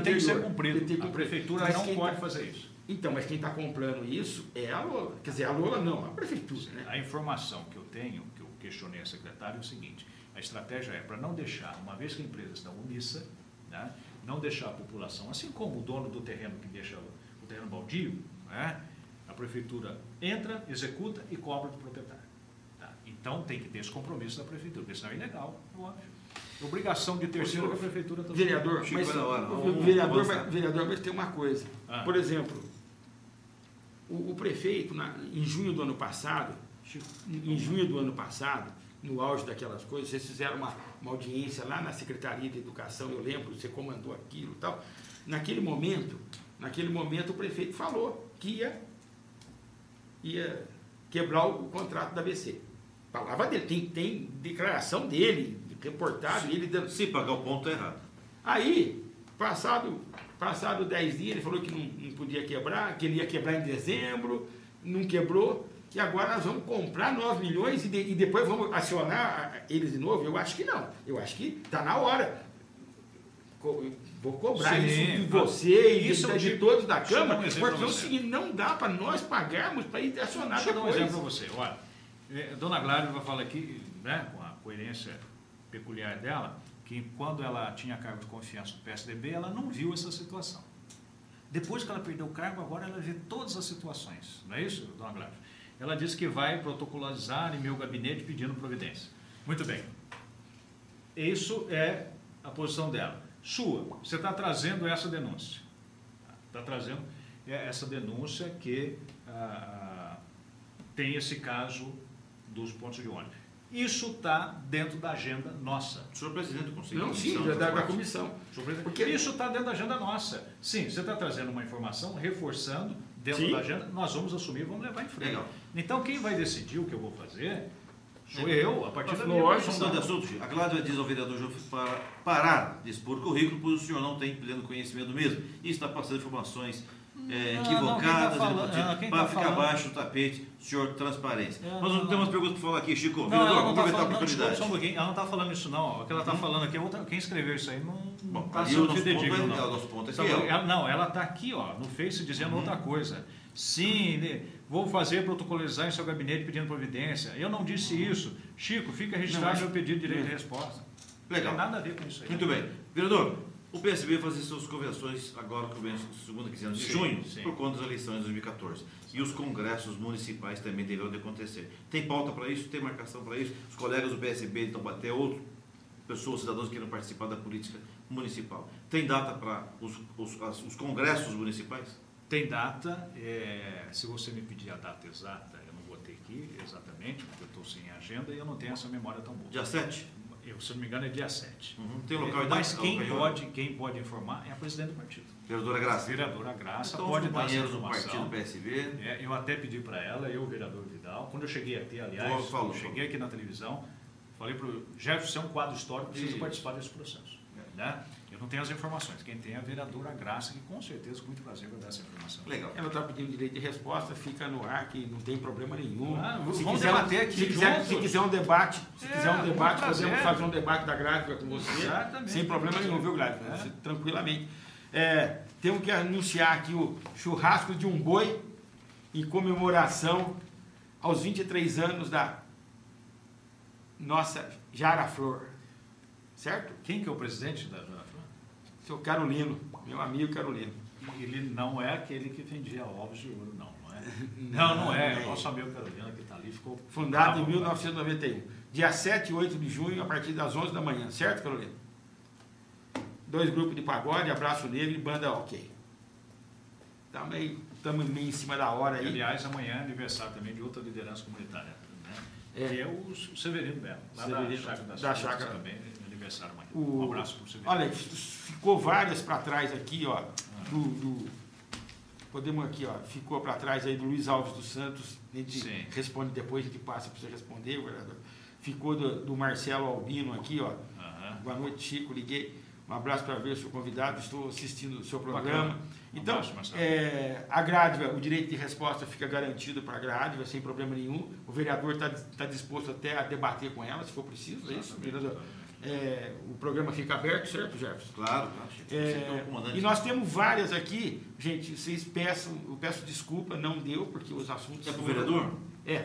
Speaker 3: tem que ser cumprido. A prefeitura não pode fazer isso.
Speaker 2: Então, mas quem está comprando isso é a Lola. Quer dizer, a Lola não, a prefeitura. Né?
Speaker 3: A informação que eu tenho, que eu questionei a secretária, é o seguinte: a estratégia é para não deixar, uma vez que a empresa está omissa, né, não deixar a população, assim como o dono do terreno que deixa o terreno baldio, né, a prefeitura entra, executa e cobra do proprietário. Tá? Então tem que ter esse compromisso da prefeitura, porque senão é ilegal, óbvio. Obrigação de terceiro que a prefeitura está fazendo.
Speaker 2: Vereador, mas tem uma coisa. Por exemplo, o prefeito, em junho do ano passado, no auge daquelas coisas, vocês fizeram uma audiência lá na Secretaria de Educação, eu lembro, você comandou aquilo e tal. Naquele momento o prefeito falou que ia quebrar o contrato da ABC. Palavra dele, tem declaração dele, reportagem, ele dando...
Speaker 4: Se pagar o ponto errado.
Speaker 2: Aí, passado 10 dias, ele falou que não podia quebrar, que ele ia quebrar em dezembro, não quebrou. que agora nós vamos comprar 9 milhões e depois vamos acionar eles de novo? Eu acho que não. Eu acho que está na hora. Vou cobrar isso de você e de todos da Câmara, porque é o seguinte, não dá para nós pagarmos para ir acionar depois.
Speaker 3: Deixa eu dar um exemplo para você. Olha, a dona Gládia vai falar aqui, né, com a coerência peculiar dela, que quando ela tinha cargo de confiança do PSDB, ela não viu essa situação. Depois que ela perdeu o cargo, agora ela vê todas as situações. Não é isso, dona Gládia? Ela disse que vai protocolizar em meu gabinete pedindo providência. Muito bem. Isso é a posição dela. Sua, você está trazendo essa denúncia. Está trazendo essa denúncia que tem esse caso dos pontos de ônibus. Isso está dentro da agenda nossa.
Speaker 4: O senhor presidente do Conselho
Speaker 2: Não,
Speaker 4: de
Speaker 2: sim, da comissão.
Speaker 3: Porque isso está dentro da agenda nossa. Sim, você está trazendo uma informação, reforçando dentro da agenda, nós vamos assumir e vamos levar em frente.
Speaker 4: Legal.
Speaker 3: Então, quem vai decidir o que eu vou fazer sou eu, a partir da minha
Speaker 4: Vamos mudar de assunto. A Gládia diz ao vereador Jô para parar de expor o currículo, pois o senhor não tem pleno conhecimento mesmo e está passando informações equivocadas, para ficar abaixo do tapete, senhor transparência. Nós não temos perguntas para falar aqui, Chico. Vereador, vamos aproveitar a oportunidade.
Speaker 3: Só um pouquinho, ela não está falando isso não, o que ela está falando aqui, quem escreveu isso aí não está
Speaker 4: sendo
Speaker 3: fidedigno.
Speaker 4: O nosso ponto é fiel.
Speaker 3: Não, ela está aqui no Face dizendo outra coisa. Sim, vou fazer protocolizar em seu gabinete pedindo providência. Eu não disse isso. Chico, fica registrado meu pedido de direito de resposta.
Speaker 4: Legal.
Speaker 3: Não tem nada a ver com isso aí.
Speaker 4: Muito bem. Vereador, o PSB vai fazer suas convenções agora, segunda quinzena de junho, por conta das eleições de 2014. E os congressos municipais também deverão de acontecer. Tem pauta para isso? Tem marcação para isso? Os colegas do PSB estão até outras pessoas, cidadãos que queiram participar da política municipal. Tem data para os congressos municipais?
Speaker 3: Tem data, se você me pedir a data exata, eu não vou ter aqui exatamente, porque eu estou sem agenda e eu não tenho essa memória tão boa.
Speaker 4: Dia 7?
Speaker 3: Se não me engano é dia 7.
Speaker 4: Tem local e
Speaker 3: Mas
Speaker 4: data?
Speaker 3: quem pode informar é a presidente do partido.
Speaker 4: Vereadora Graça.
Speaker 3: Vereadora Graça
Speaker 4: Então,
Speaker 3: pode dar essa
Speaker 4: do
Speaker 3: informação.
Speaker 4: partido PSB.
Speaker 3: Eu até pedi para ela, o vereador Vidal, quando eu cheguei aqui, aliás, cheguei aqui na televisão, falei para o Jefferson, é um quadro histórico, precisa participar desse processo. Né? Eu não tenho as informações. Quem tem é a vereadora Graça, que com certeza, com muito prazer, vai dar essa informação.
Speaker 4: Legal.
Speaker 2: Ela está pedindo direito de resposta, fica no ar, que não tem problema nenhum.
Speaker 3: Vamos debater aqui.
Speaker 2: Se quiser um debate, podemos fazer um debate da Gráfica com você.
Speaker 3: Exatamente.
Speaker 2: Sem problema nenhum, viu, Gráfica? Tranquilamente. Temos que anunciar aqui o churrasco de um boi em comemoração aos 23 anos da nossa Jara Flor. Certo?
Speaker 3: Quem que é o presidente da Jara Flor?
Speaker 2: Seu Carolino, meu amigo Carolino.
Speaker 3: Ele não é aquele que vendia ovos de ouro, não é? Não é. O nosso amigo Carolino que está ali ficou...
Speaker 2: Fundado em 1991. Dia 7 e 8 de junho, a partir das 11 da manhã. Certo, Carolino? 2 grupos de pagode, abraço negro e banda ok. Estamos meio em cima da hora aí.
Speaker 3: Aliás, amanhã é aniversário também de outra liderança comunitária, né? Que é o Severino Belo, lá da Chácara também. Aniversário amanhã. Um abraço para o Severino.
Speaker 2: Olha, ficou várias para trás aqui, ó. Podemos aqui, ó. Ficou para trás aí do Luiz Alves dos Santos. A gente responde depois, a gente passa para você responder, vereador. Ficou do Marcelo Albino aqui, ó. Boa noite, Chico. Liguei. Um abraço para ver o seu convidado. Estou assistindo o seu programa. Bacana. Então, a Grádiva, o direito de resposta fica garantido para a Grádiva, sem problema nenhum. O vereador está disposto até a debater com ela, se for preciso. É isso, vereador? O programa fica aberto, certo, Jefferson?
Speaker 4: Claro.
Speaker 2: E nós temos várias aqui. Gente, vocês eu peço desculpa, não deu, porque os assuntos...
Speaker 4: É para o vereador?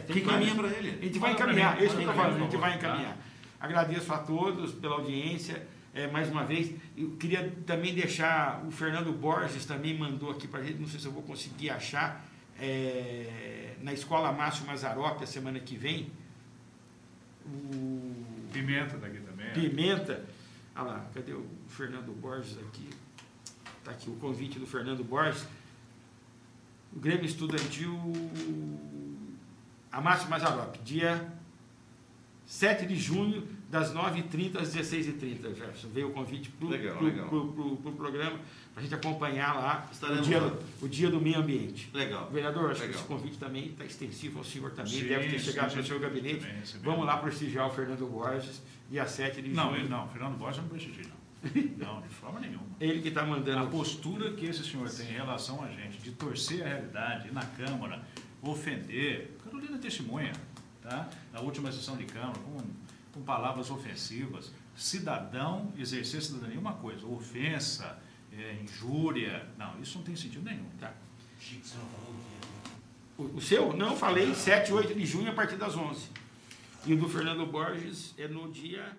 Speaker 2: Tem
Speaker 4: caminha para ele.
Speaker 2: A gente vai encaminhar, é isso que eu estou falando, a gente vai encaminhar. Agradeço a todos pela audiência. Mais uma vez, eu queria também deixar, o Fernando Borges também mandou aqui para a gente, não sei se eu vou conseguir achar, na Escola Márcio Mazzaropi, a semana que vem,
Speaker 3: Pimenta daqui também.
Speaker 2: Pimenta, olha lá, cadê o Fernando Borges aqui? Está aqui o convite do Fernando Borges, o Grêmio Estudantil, a Márcio Mazzaropi, dia 7 de junho, das 9h30 às 16h30, Jefferson. Veio o convite para o programa, para a gente acompanhar lá o dia do meio ambiente.
Speaker 4: Legal.
Speaker 2: Vereador, acho que esse convite também está extensivo ao senhor também, deve ter chegado no seu gabinete. Vamos lá prestigiar o Fernando Borges, dia 7 de junho.
Speaker 3: Não, Fernando Borges não prestigia, não. Não, de forma nenhuma.
Speaker 2: Ele que está mandando.
Speaker 3: A postura que esse senhor tem em relação a gente, de torcer a realidade, ir na Câmara, ofender... Carolina testemunha, tá? Na última sessão de Câmara, com palavras ofensivas. Cidadão exercer cidadania é uma coisa, ofensa, injúria, não, isso não tem sentido nenhum.
Speaker 2: Tá. O seu? Não, falei 7 e 8 de junho a partir das 11. E o do Fernando Borges é no dia